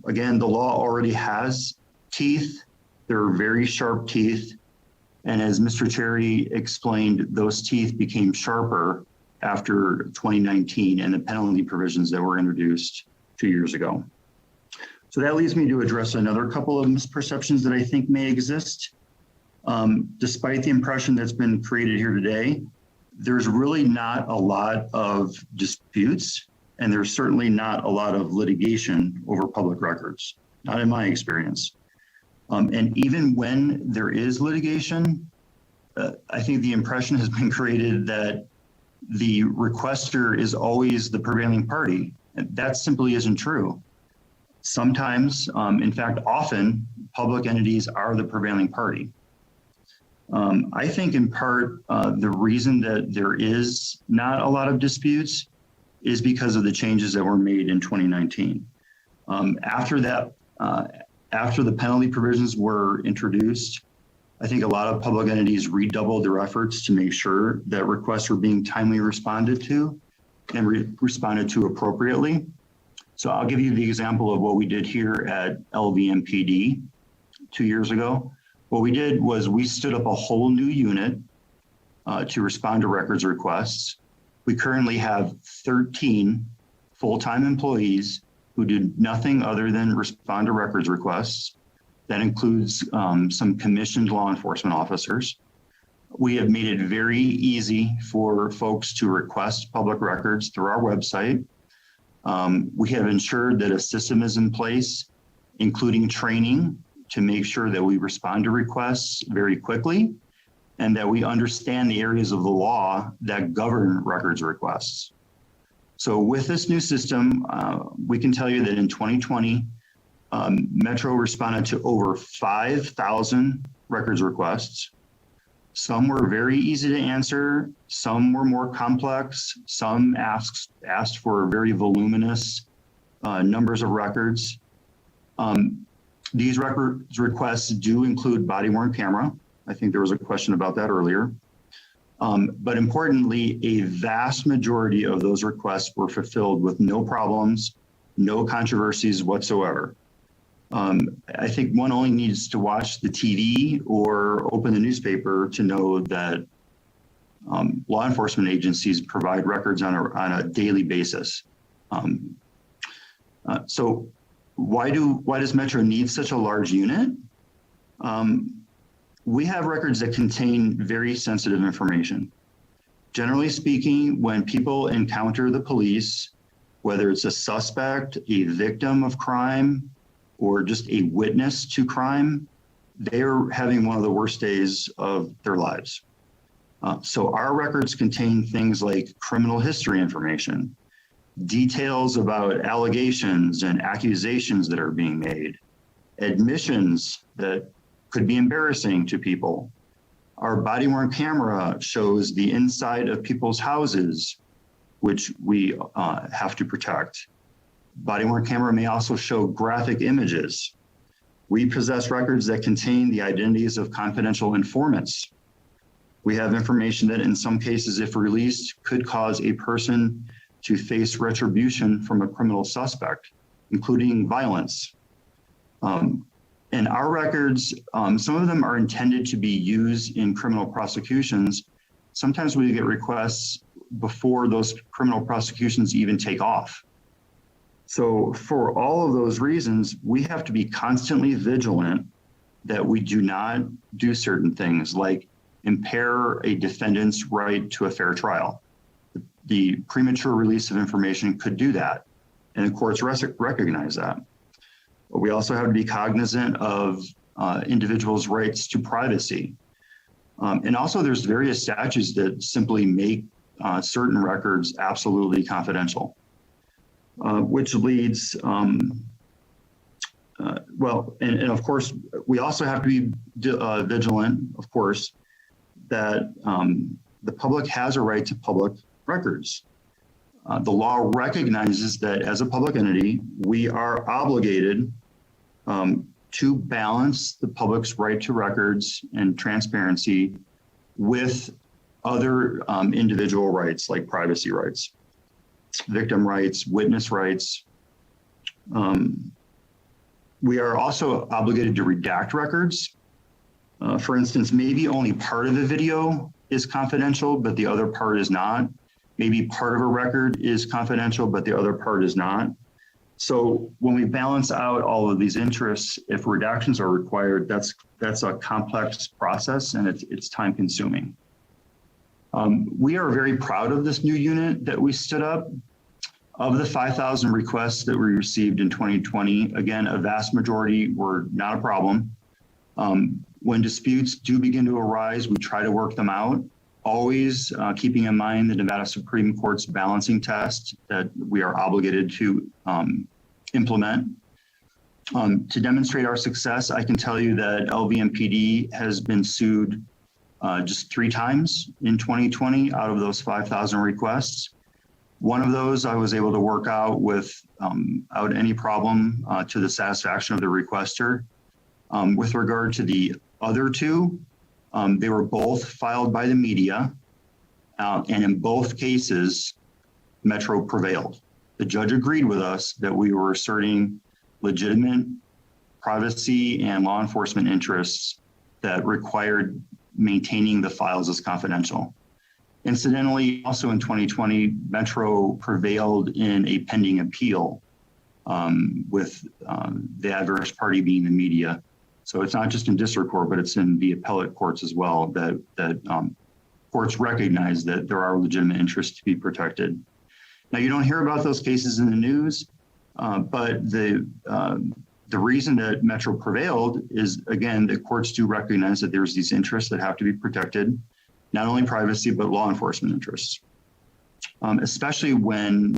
Again, the law already has teeth. There are very sharp teeth. And as Mr. Cherry explained, those teeth became sharper after 2019 and the penalty provisions that were introduced 2 years ago. So that leads me to address another couple of misperceptions that I think may exist. Despite the impression that's been created here today, there's really not a lot of disputes, and there's certainly not a lot of litigation over public records, not in my experience. And even when there is litigation, I think the impression has been created that the requester is always the prevailing party. And that simply isn't true. Sometimes, in fact, often, public entities are the prevailing party. I think in part, the reason that there is not a lot of disputes is because of the changes that were made in 2019. After the penalty provisions were introduced, I think a lot of public entities redoubled their efforts to make sure that requests were being timely responded to and responded to appropriately. So I'll give you the example of what we did here at LVMPD 2 years ago. What we did was we stood up a whole new unit to respond to records requests. We currently have 13 full-time employees who do nothing other than respond to records requests. That includes some commissioned law enforcement officers. We have made it very easy for folks to request public records through our website. We have ensured that a system is in place, including training, to make sure that we respond to requests very quickly and that we understand the areas of the law that govern records requests. So with this new system, we can tell you that in 2020, Metro responded to over 5,000 records requests. Some were very easy to answer, some were more complex, some asked for very voluminous numbers of records. These records requests do include body-worn camera. I think there was a question about that earlier. But importantly, a vast majority of those requests were fulfilled with no problems, no controversies whatsoever. I think one only needs to watch the TV or open the newspaper to know that law enforcement agencies provide records on a daily basis. So why does Metro need such a large unit? We have records that contain very sensitive information. Generally speaking, when people encounter the police, whether it's a suspect, a victim of crime, or just a witness to crime, they're having one of the worst days of their lives. So our records contain things like criminal history information, details about allegations and accusations that are being made, admissions that could be embarrassing to people. Our body-worn camera shows the inside of people's houses, which we have to protect. Body-worn camera may also show graphic images. We possess records that contain the identities of confidential informants. We have information that in some cases, if released, could cause a person to face retribution from a criminal suspect, including violence. And our records, some of them are intended to be used in criminal prosecutions. Sometimes we get requests before those criminal prosecutions even take off. So for all of those reasons, we have to be constantly vigilant that we do not do certain things like impair a defendant's right to a fair trial. The premature release of information could do that, and the courts recognize that. But we also have to be cognizant of individuals' rights to privacy. And also there's various statutes that simply make certain records absolutely confidential, which leads, well, and of course, we also have to be vigilant, of course, that the public has a right to public records. The law recognizes that as a public entity, we are obligated to balance the public's right to records and transparency with other individual rights like privacy rights, victim rights, witness rights. We are also obligated to redact records. For instance, maybe only part of the video is confidential, but the other part is not. Maybe part of a record is confidential, but the other part is not. So when we balance out all of these interests, if redactions are required, that's a complex process and it's time consuming. We are very proud of this new unit that we stood up. Of the 5,000 requests that we received in 2020, again, a vast majority were not a problem. When disputes do begin to arise, we try to work them out, always keeping in mind the Nevada Supreme Court's balancing test that we are obligated to implement. To demonstrate our success, I can tell you that LVMPD has been sued just 3 times in 2020 out of those 5,000 requests. One of those I was able to work out without any problem to the satisfaction of the requester. With regard to the other 2, they were both filed by the media, and in both cases, Metro prevailed. The judge agreed with us that we were asserting legitimate privacy and law enforcement interests that required maintaining the files as confidential. Incidentally, also in 2020, Metro prevailed in a pending appeal with the adverse party being the media. So it's not just in district court, but it's in the appellate courts as well that courts recognize that there are legitimate interests to be protected. Now, you don't hear about those cases in the news, but the reason that Metro prevailed is, again, the courts do recognize that there's these interests that have to be protected, not only privacy, but law enforcement interests, especially when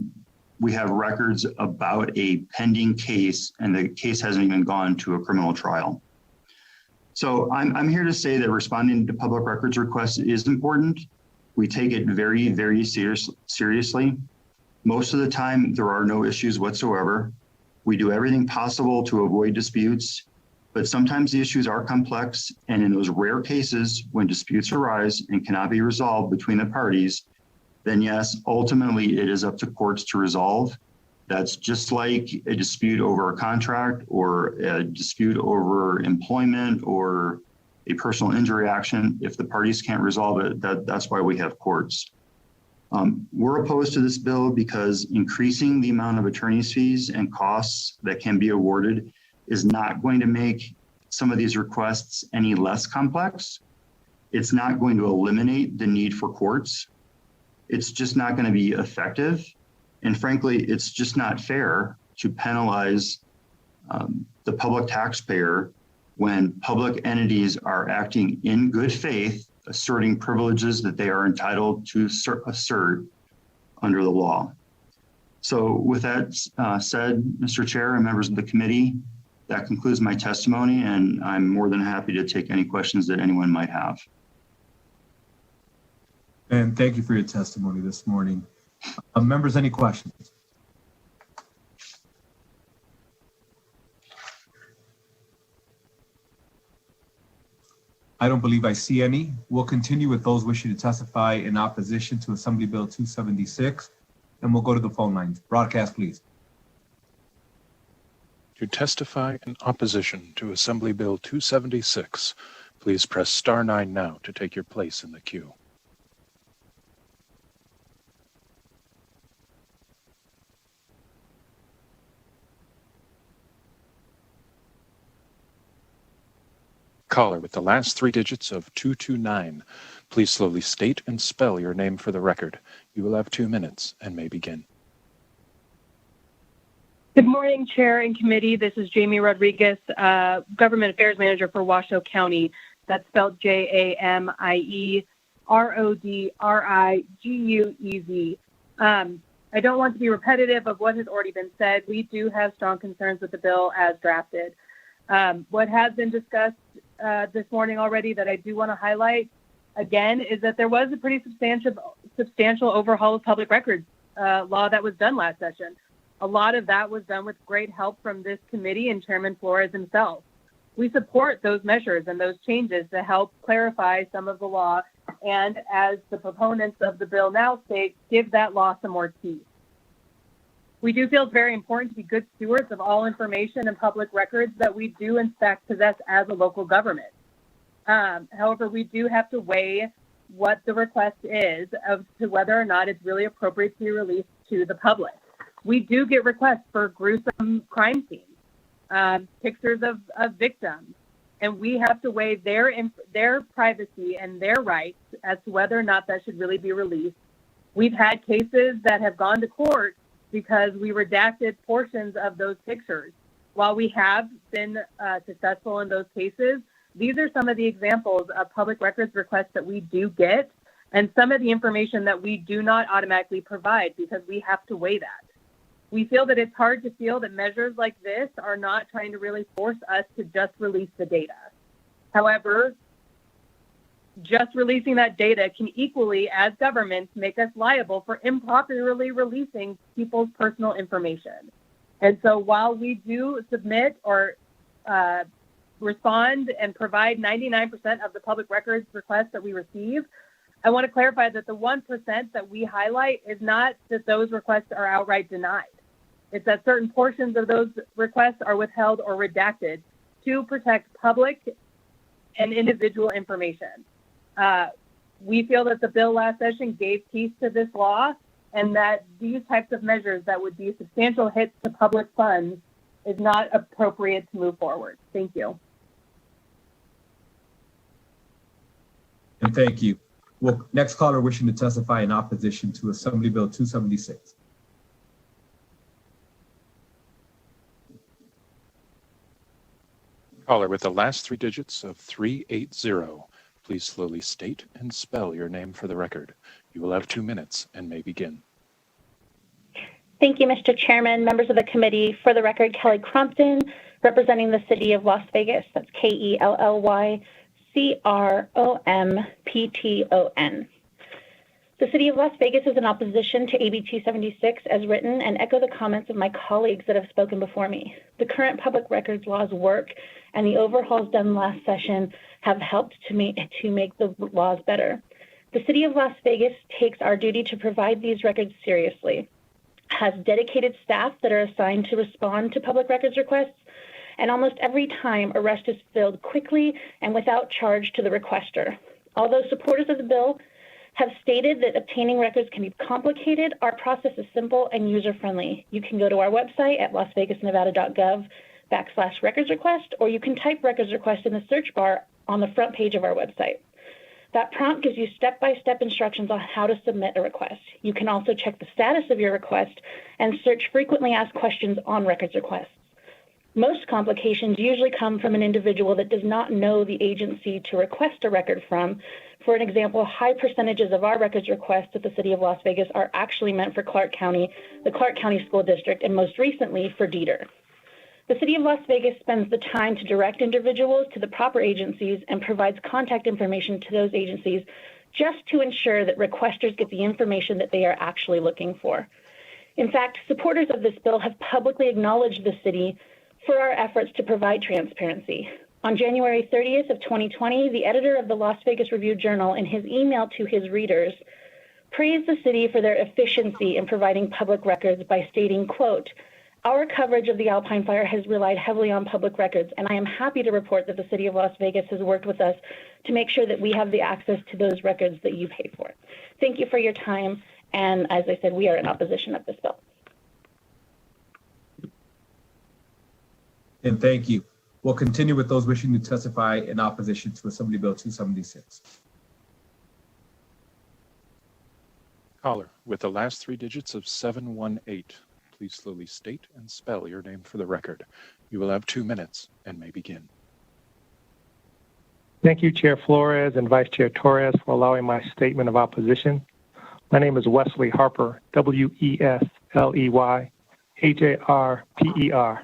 we have records about a pending case and the case hasn't even gone to a criminal trial. So I'm here to say that responding to public records requests is important. We take it very, very seriously. Most of the time, there are no issues whatsoever. We do everything possible to avoid disputes. But sometimes the issues are complex, and in those rare cases when disputes arise and cannot be resolved between the parties, then yes, ultimately it is up to courts to resolve. That's just like a dispute over a contract or a dispute over employment or a personal injury action. If the parties can't resolve it, that's why we have courts. We're opposed to this bill because increasing the amount of attorney's fees and costs that can be awarded is not going to make some of these requests any less complex. It's not going to eliminate the need for courts. It's just not going to be effective. And frankly, it's just not fair to penalize the public taxpayer when public entities are acting in good faith, asserting privileges that they are entitled to assert under the law. So with that said, Mr. Chair and members of the committee, that concludes my testimony, and I'm more than happy to take any questions that anyone might have. And thank you for your testimony this morning. Members, any questions? I don't believe I see any. We'll continue with those wishing to testify in opposition to Assembly Bill 276, and we'll go to the phone lines. Broadcast, please. To testify in opposition to Assembly Bill 276, please press star 9 now to take your place in the queue. Caller with the last 3 digits of 229, please slowly state and spell your name for the record. You will have 2 minutes and may begin. Good morning, Chair and Committee. This is Jamie Rodriguez, Government Affairs Manager for Washoe County. That's spelled JamieRodriguez. I don't want to be repetitive of what has already been said. We do have strong concerns with the bill as drafted. What has been discussed this morning already that I do want to highlight again is that there was a pretty substantial overhaul of public records law that was done last session. A lot of that was done with great help from this committee and Chairman Flores himself. We support those measures and those changes to help clarify some of the law and, as the proponents of the bill now state, give that law some more teeth. We do feel it's very important to be good stewards of all information and public records that we do in fact possess as a local government. However, we do have to weigh what the request is as to whether or not it's really appropriate to be released to the public. We do get requests for gruesome crime scenes, pictures of victims, and we have to weigh their privacy and their rights as to whether or not that should really be released. We've had cases that have gone to court because we redacted portions of those pictures. While we have been successful in those cases, these are some of the examples of public records requests that we do get, and some of the information that we do not automatically provide because we have to weigh that. We feel that it's hard to feel that measures like this are not trying to really force us to just release the data. However, just releasing that data can equally, as governments, make us liable for improperly releasing people's personal information. And so while we do submit or respond and provide 99% of the public records requests that we receive, I want to clarify that the 1% that we highlight is not that those requests are outright denied. It's that certain portions of those requests are withheld or redacted to protect public and individual information. We feel that the bill last session gave teeth to this law and that these types of measures that would be substantial hits to public funds is not appropriate to move forward. Thank you. And thank you. Well, next caller wishing to testify in opposition to Assembly Bill 276. Caller with the last 3 digits of 380. Please slowly state and spell your name for the record. You will have 2 minutes and may begin. Thank you, Mr. Chairman, members of the committee. For the record, Kelly Crompton, representing the city of Las Vegas. That's KELLYCROMPTON. The City of Las Vegas is in opposition to AB 276 as written and echo the comments of my colleagues that have spoken before me. The current public records laws work, and the overhauls done last session have helped to make the laws better. The City of Las Vegas takes our duty to provide these records seriously, has dedicated staff that are assigned to respond to public records requests, and almost every time a rest is filled quickly and without charge to the requester. Although supporters of the bill have stated that obtaining records can be complicated, our process is simple and user-friendly. You can go to our website at lasvegasnevada.gov/records request, or you can type records request in the search bar on the front page of our website. That prompt gives you step-by-step instructions on how to submit a request. You can also check the status of your request and search frequently asked questions on records requests. Most complications usually come from an individual that does not know the agency to request a record from. For an example, high percentages of our records requests at the City of Las Vegas are actually meant for Clark County, the Clark County School District, and most recently for Dieter. The City of Las Vegas spends the time to direct individuals to the proper agencies and provides contact information to those agencies just to ensure that requesters get the information that they are actually looking for. In fact, supporters of this bill have publicly acknowledged the city for our efforts to provide transparency. On January 30th of 2020, the editor of the Las Vegas Review-Journal, in his email to his readers, praised the city for their efficiency in providing public records by stating, quote, "Our coverage of the Alpine Fire has relied heavily on public records, and I am happy to report that the City of Las Vegas has worked with us to make sure that we have the access to those records that you pay for." Thank you for your time, and as I said, we are in opposition of this bill. And thank you. We'll continue with those wishing to testify in opposition to Assembly Bill 276. Caller with the last three digits of 718. Please slowly state and spell your name for the record. You will have 2 minutes and may begin. Thank you, Chair Flores and Vice Chair Torres, for allowing my statement of opposition. My name is Wesley Harper, WESLEY-HARPER.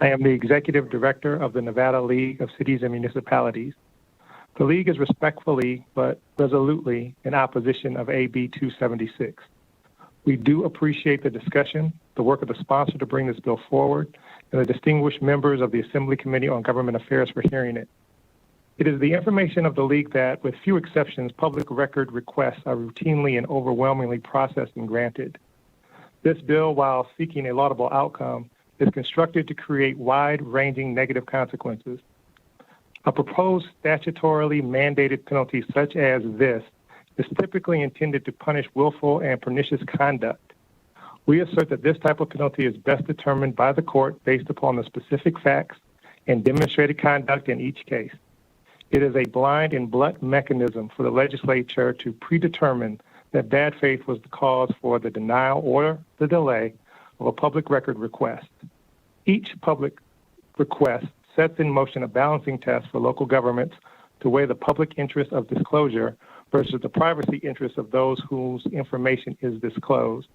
I am the Executive Director of the Nevada League of Cities and Municipalities. The League is respectfully but resolutely in opposition of AB 276. We do appreciate the discussion, the work of the sponsor to bring this bill forward, and the distinguished members of the Assembly Committee on Government Affairs for hearing it. It is the information of the League that, with few exceptions, public record requests are routinely and overwhelmingly processed and granted. This bill, while seeking a laudable outcome, is constructed to create wide-ranging negative consequences. A proposed statutorily mandated penalty such as this is typically intended to punish willful and pernicious conduct. We assert that this type of penalty is best determined by the court based upon the specific facts and demonstrated conduct in each case. It is a blind and blunt mechanism for the legislature to predetermine that bad faith was the cause for the denial or the delay of a public record request. Each public request sets in motion a balancing test for local governments to weigh the public interest of disclosure versus the privacy interests of those whose information is disclosed.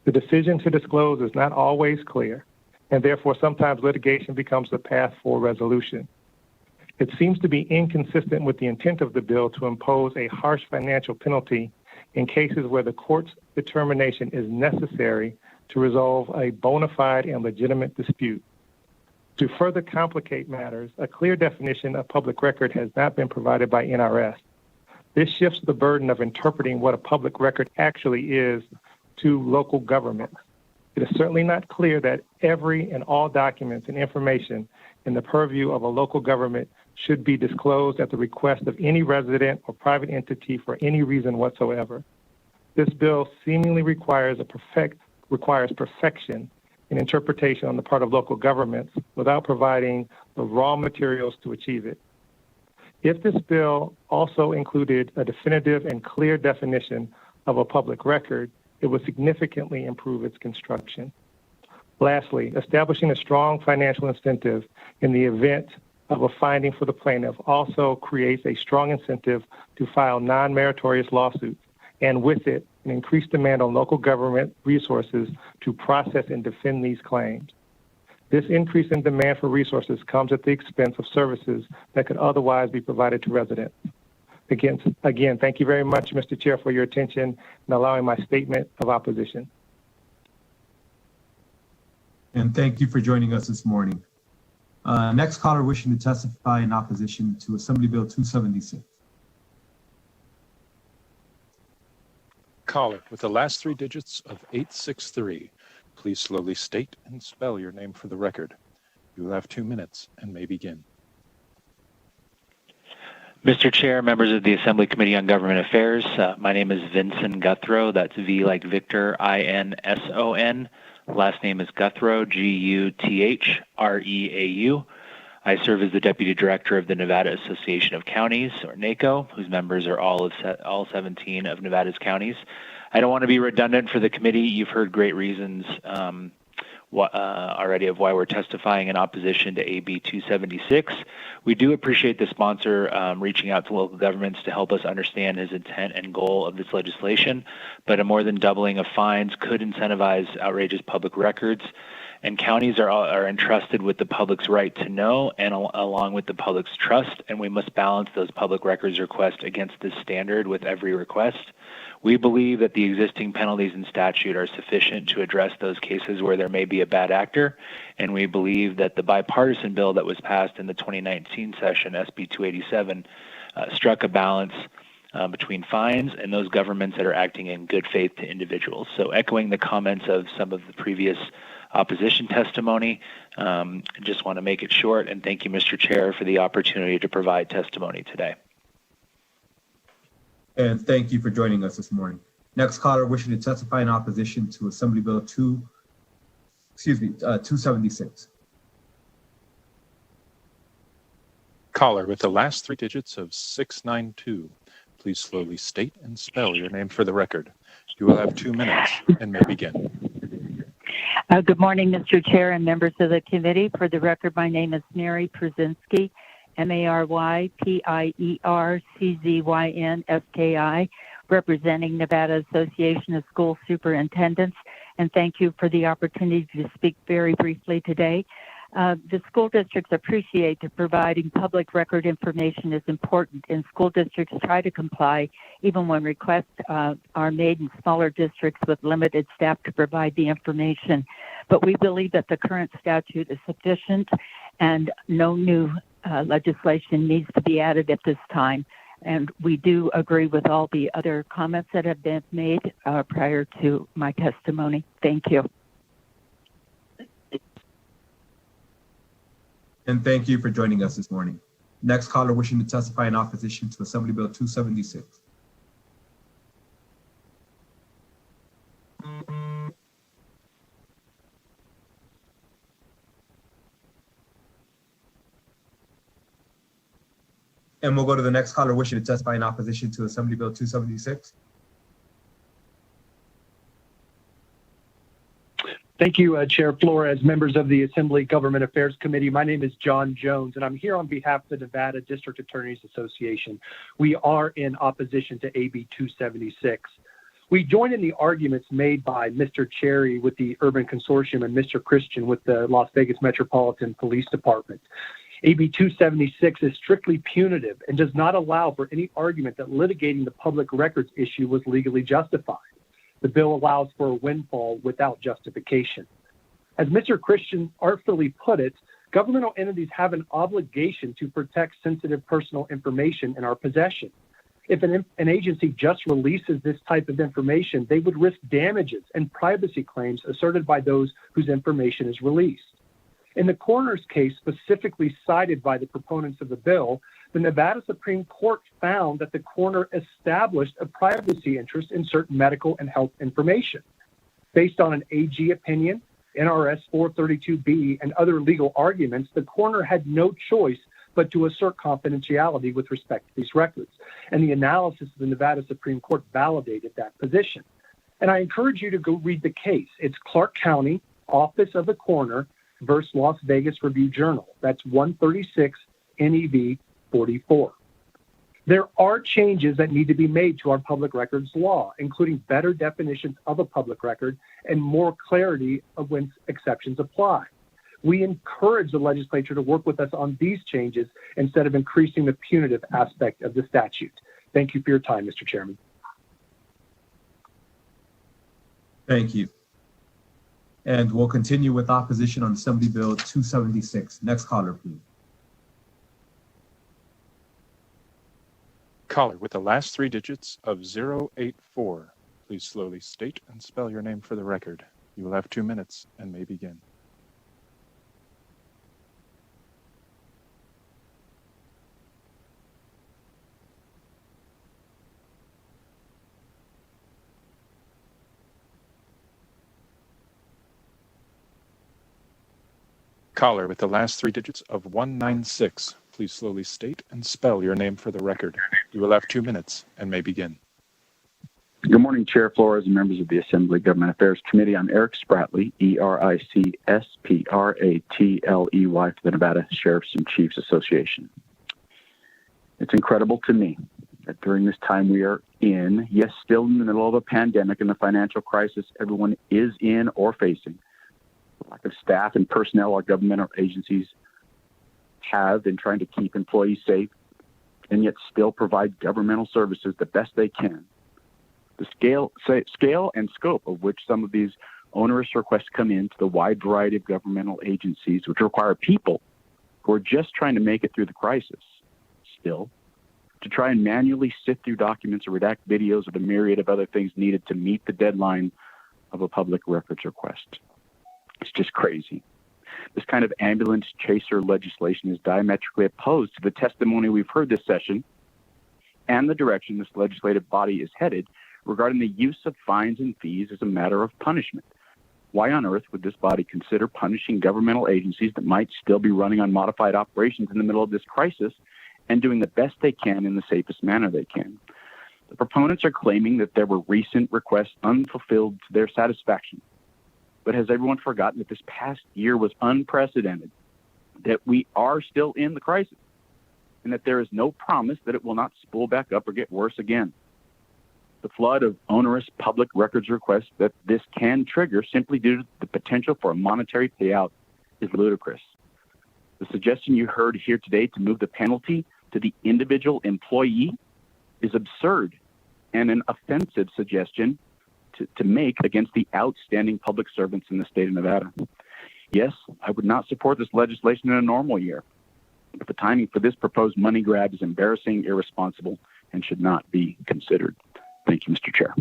The decision to disclose is not always clear, and therefore sometimes litigation becomes the path for resolution. It seems to be inconsistent with the intent of the bill to impose a harsh financial penalty in cases where the court's determination is necessary to resolve a bona fide and legitimate dispute. To further complicate matters, a clear definition of public record has not been provided by NRS. This shifts the burden of interpreting what a public record actually is to local governments. It is certainly not clear that every and all documents and information in the purview of a local government should be disclosed at the request of any resident or private entity for any reason whatsoever. This bill seemingly requires perfection in interpretation on the part of local governments without providing the raw materials to achieve it. If this bill also included a definitive and clear definition of a public record, it would significantly improve its construction. Lastly, establishing a strong financial incentive in the event of a finding for the plaintiff also creates a strong incentive to file non-meritorious lawsuits, and with it, an increased demand on local government resources to process and defend these claims. This increase in demand for resources comes at the expense of services that could otherwise be provided to residents. Again, thank you very much, Mr. Chair, for your attention and allowing my statement of opposition. And thank you for joining us this morning. Next caller wishing to testify in opposition to Assembly Bill 276. Caller with the last three digits of 863. Please slowly state and spell your name for the record. You will have 2 minutes and may begin. Mr. Chair, members of the Assembly Committee on Government Affairs, my name is Vincent Guthreau. That's V like Victor, I-N-S-O-N. Last name is Guthreau, G-U-T-H-R-E-A-U. I serve as the Deputy Director of the Nevada Association of Counties, or NACO, whose members are all 17 of Nevada's counties. I don't want to be redundant for the committee. You've heard great reasons already of why we're testifying in opposition to AB 276. We do appreciate the sponsor reaching out to local governments to help us understand his intent and goal of this legislation, but a more than doubling of fines could incentivize outrageous public records, and counties are entrusted with the public's right to know and along with the public's trust, and we must balance those public records requests against this standard with every request. We believe that the existing penalties in statute are sufficient to address those cases where there may be a bad actor, and we believe that the bipartisan bill that was passed in the 2019 session, SB 287, struck a balance between fines and those governments that are acting in good faith to individuals. So echoing the comments of some of the previous opposition testimony, I just want to make it short, and thank you, Mr. Chair, for the opportunity to provide testimony today. And thank you for joining us this morning. Next caller wishing to testify in opposition to Assembly Bill 276. Caller with the last three digits of 692. Please slowly state and spell your name for the record. You will have 2 minutes and may begin. Good morning, Mr. Chair and members of the committee. For the record, my name is Mary Przinski, MaryPierczynski, representing Nevada Association of School Superintendents, and thank you for the opportunity to speak very briefly today. The school districts appreciate that providing public record information is important, and school districts try to comply even when requests are made in smaller districts with limited staff to provide the information. But we believe that the current statute is sufficient and no new legislation needs to be added at this time. And we do agree with all the other comments that have been made prior to my testimony. Thank you. And thank you for joining us this morning. Next caller wishing to testify in opposition to Assembly Bill 276. And we'll go to the next caller wishing to testify in opposition to Assembly Bill 276. Thank you, Chair Flores, members of the Assembly Government Affairs Committee. My name is John Jones, and I'm here on behalf of the Nevada District Attorneys Association. We are in opposition to AB 276. We join in the arguments made by Mr. Cherry with the Urban Consortium and Mr. Christian with the Las Vegas Metropolitan Police Department. AB 276 is strictly punitive and does not allow for any argument that litigating the public records issue was legally justified. The bill allows for a windfall without justification. As Mr. Christian artfully put it, governmental entities have an obligation to protect sensitive personal information in our possession. If an agency just releases this type of information, they would risk damages and privacy claims asserted by those whose information is released. In the coroner's case specifically cited by the proponents of the bill, the Nevada Supreme Court found that the coroner established a privacy interest in certain medical and health information. Based on an AG opinion, NRS 432B, and other legal arguments, the coroner had no choice but to assert confidentiality with respect to these records. And the analysis of the Nevada Supreme Court validated that position. And I encourage you to go read the case. It's Clark County, Office of the Coroner versus Las Vegas Review-Journal. That's 136 NEV 44. There are changes that need to be made to our public records law, including better definitions of a public record and more clarity of when exceptions apply. We encourage the legislature to work with us on these changes instead of increasing the punitive aspect of the statute. Thank you for your time, Mr. Chairman. Thank you. And we'll continue with opposition on Assembly Bill 276. Next caller, please. Caller with the last three digits of 084. Please slowly state and spell your name for the record. You will have 2 minutes and may begin. Caller with the last three digits of 196. Please slowly state and spell your name for the record. You will have 2 minutes and may begin. Good morning, Chair Flores and members of the Assembly Government Affairs Committee. I'm Eric Spratley, ERICSPRATLEY for the Nevada Sheriffs and Chiefs Association. It's incredible to me that during this time we are in, yes, still in the middle of a pandemic and the financial crisis everyone is in or facing, the lack of staff and personnel our governmental agencies have in trying to keep employees safe and yet still provide governmental services the best they can. The scale and scope of which some of these onerous requests come into the wide variety of governmental agencies, which require people who are just trying to make it through the crisis, still, to try and manually sift through documents or redact videos or the myriad of other things needed to meet the deadline of a public records request. It's just crazy. This kind of ambulance chaser legislation is diametrically opposed to the testimony we've heard this session and the direction this legislative body is headed regarding the use of fines and fees as a matter of punishment. Why on earth would this body consider punishing governmental agencies that might still be running on modified operations in the middle of this crisis and doing the best they can in the safest manner they can? The proponents are claiming that there were recent requests unfulfilled to their satisfaction. But has everyone forgotten that this past year was unprecedented, that we are still in the crisis, and that there is no promise that it will not spool back up or get worse again? The flood of onerous public records requests that this can trigger simply due to the potential for a monetary payout is ludicrous. The suggestion you heard here today to move the penalty to the individual employee is absurd and an offensive suggestion to make against the outstanding public servants in the state of Nevada. Yes, I would not support this legislation in a normal year, but the timing for this proposed money grab is embarrassing, irresponsible, and should not be considered. Thank you, Mr. Chair.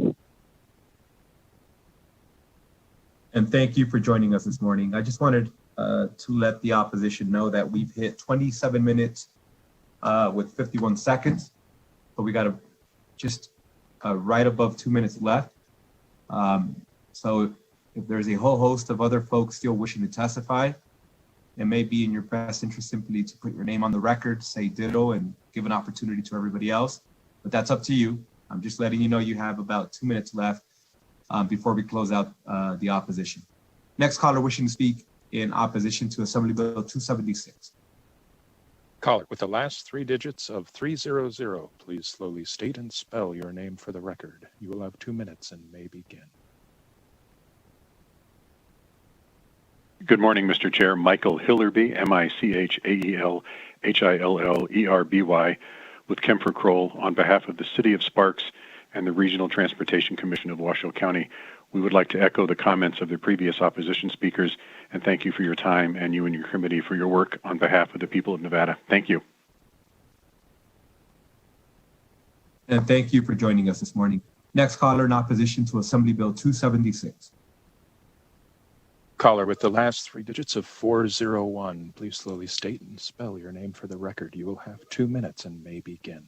And thank you for joining us this morning. I just wanted to let the opposition know that we've hit 27 minutes with 51 seconds, but we got just right above 2 minutes left. So if there's a whole host of other folks still wishing to testify, it may be in your best interest simply to put your name on the record, say ditto, and give an opportunity to everybody else. But that's up to you. I'm just letting you know you have about 2 minutes left before we close out the opposition. Next caller wishing to speak in opposition to Assembly Bill 276. Caller with the last three digits of 300. Please slowly state and spell your name for the record. You will have 2 minutes and may begin. Good morning, Mr. Chair. Michael Hillerby, MICHAELHILLERBY, with Kemper Kroll on behalf of the City of Sparks and the Regional Transportation Commission of Washoe County. We would like to echo the comments of the previous opposition speakers and thank you for your time and you and your committee for your work on behalf of the people of Nevada. Thank you. And thank you for joining us this morning. Next caller in opposition to Assembly Bill 276. Caller with the last three digits of 401. Please slowly state and spell your name for the record. You will have 2 minutes and may begin.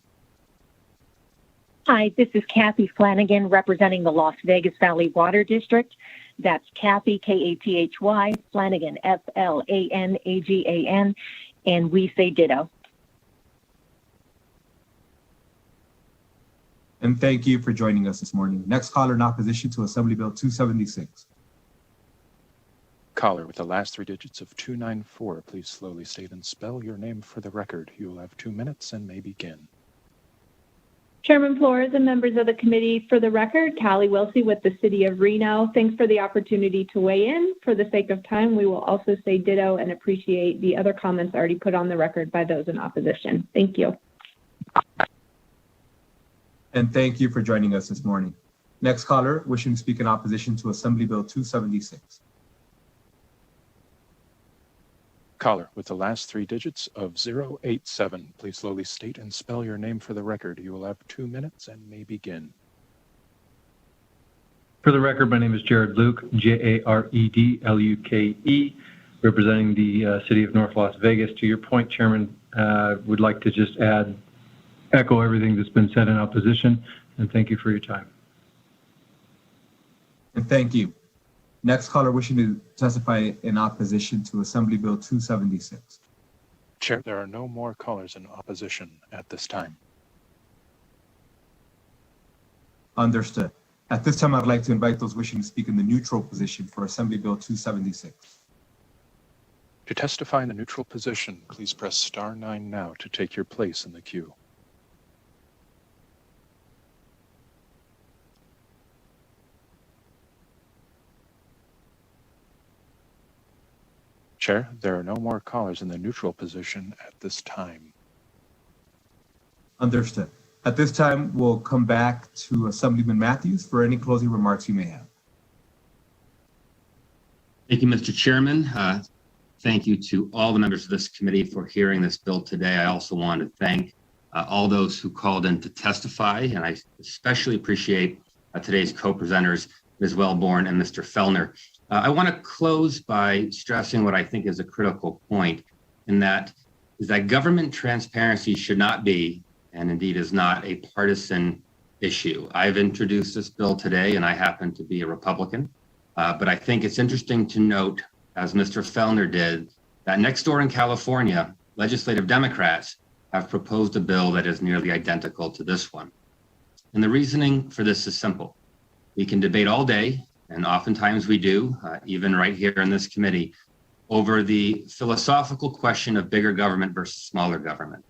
Hi, this is Kathy Flanagan representing the Las Vegas Valley Water District. That's Kathy, Kathy, Flanagan, Flanagan, and we say ditto. And thank you for joining us this morning. Next caller in opposition to Assembly Bill 276. Caller with the last three digits of 294. Please slowly state and spell your name for the record. You will have 2 minutes and may begin. Chairman Flores and members of the committee, for the record, Callie Wilsey with the City of Reno. Thanks for the opportunity to weigh in. For the sake of time, we will also say ditto and appreciate the other comments already put on the record by those in opposition. Thank you. And thank you for joining us this morning. Next caller, wishing to speak in opposition to Assembly Bill 276. Caller with the last three digits of 087. Please slowly state and spell your name for the record. You will have 2 minutes and may begin. For the record, my name is Jared Luke, Jaredluke, representing the city of North Las Vegas. To your point, Chairman, would like to just echo everything that's been said in opposition, and thank you for your time. And thank you. Next caller wishing to testify in opposition to Assembly Bill 276. Chair, there are no more callers in opposition at this time. Understood. At this time, I'd like to invite those wishing to speak in the neutral position for Assembly Bill 276. To testify in the neutral position, please press *9 now to take your place in the queue. Chair, there are no more callers in the neutral position at this time. Understood. At this time, we'll come back to Assemblyman Matthews for any closing remarks you may have. Thank you, Mr. Chairman. Thank you to all the members of this committee for hearing this bill today. I also want to thank all those who called in to testify, and I especially appreciate today's co-presenters, Ms. Wellborn and Mr. Felner. I want to close by stressing what I think is a critical point, and that is that government transparency should not be, and indeed is not, a partisan issue. I've introduced this bill today, and I happen to be a Republican, but I think it's interesting to note, as Mr. Felner did, that next door in California, legislative Democrats have proposed a bill that is nearly identical to this one. And the reasoning for this is simple. We can debate all day, and oftentimes we do, even right here in this committee, over the philosophical question of bigger government versus smaller government.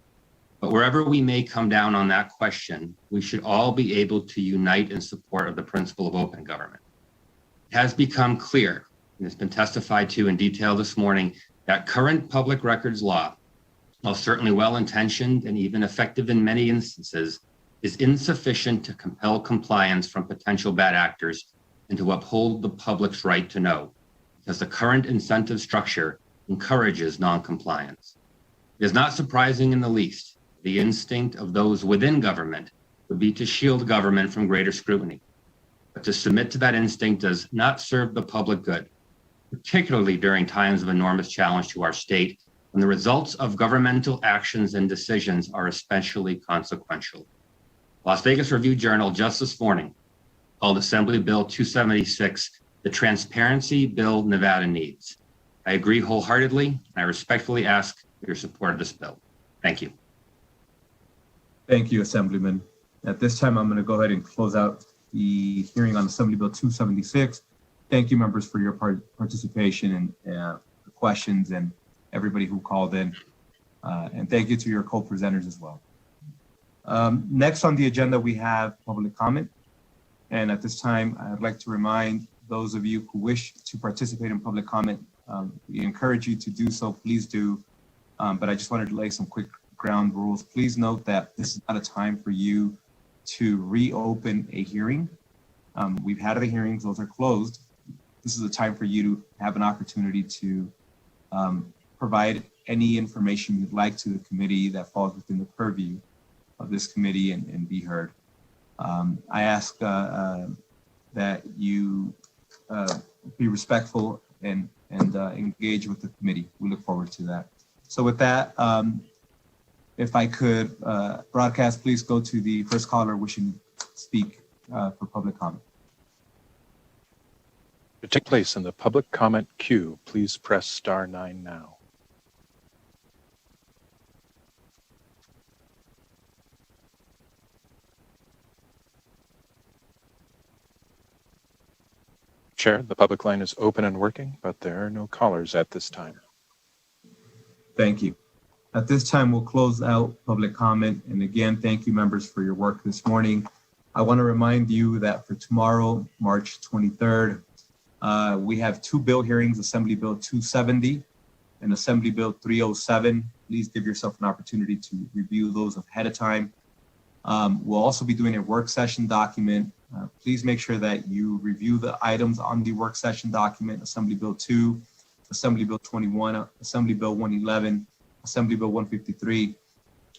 But wherever we may come down on that question, we should all be able to unite in support of the principle of open government. It has become clear, and it's been testified to in detail this morning, that current public records law, while certainly well-intentioned and even effective in many instances, is insufficient to compel compliance from potential bad actors and to uphold the public's right to know, because the current incentive structure encourages non-compliance. It is not surprising in the least. The instinct of those within government would be to shield government from greater scrutiny. But to submit to that instinct does not serve the public good, particularly during times of enormous challenge to our state, when the results of governmental actions and decisions are especially consequential. Las Vegas Review-Journal just this morning called Assembly Bill 276 the transparency bill Nevada needs. I agree wholeheartedly, and I respectfully ask for your support of this bill. Thank you. Thank you, Assemblyman. At this time, I'm going to go ahead and close out the hearing on Assembly Bill 276. Thank you, members, for your participation and questions, and everybody who called in. And thank you to your co-presenters as well. Next on the agenda, we have public comment. And at this time, I'd like to remind those of you who wish to participate in public comment, we encourage you to do so, please do. But I just wanted to lay some quick ground rules. Please note that this is not a time for you to reopen a hearing. We've had the hearings, those are closed. This is a time for you to have an opportunity to provide any information you'd like to the committee that falls within the purview of this committee and be heard. I ask that you be respectful and engage with the committee. We look forward to that. So with that, if I could broadcast, please go to the first caller wishing to speak for public comment. To take place in the public comment queue, please press *9 now. Chair, the public line is open and working, but there are no callers at this time. Thank you. At this time, we'll close out public comment. And again, thank you, members, for your work this morning. I want to remind you that for tomorrow, March 23rd, we have two bill hearings, Assembly Bill 270 and Assembly Bill 307. Please give yourself an opportunity to review those ahead of time. We'll also be doing a work session document. Please make sure that you review the items on the work session document: Assembly Bill 2, Assembly Bill 21, Assembly Bill 111, Assembly Bill 153,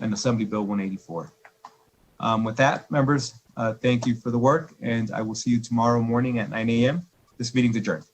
and Assembly Bill 184. With that, members, thank you for the work, and I will see you tomorrow morning at 9 a.m. This meeting's adjourned.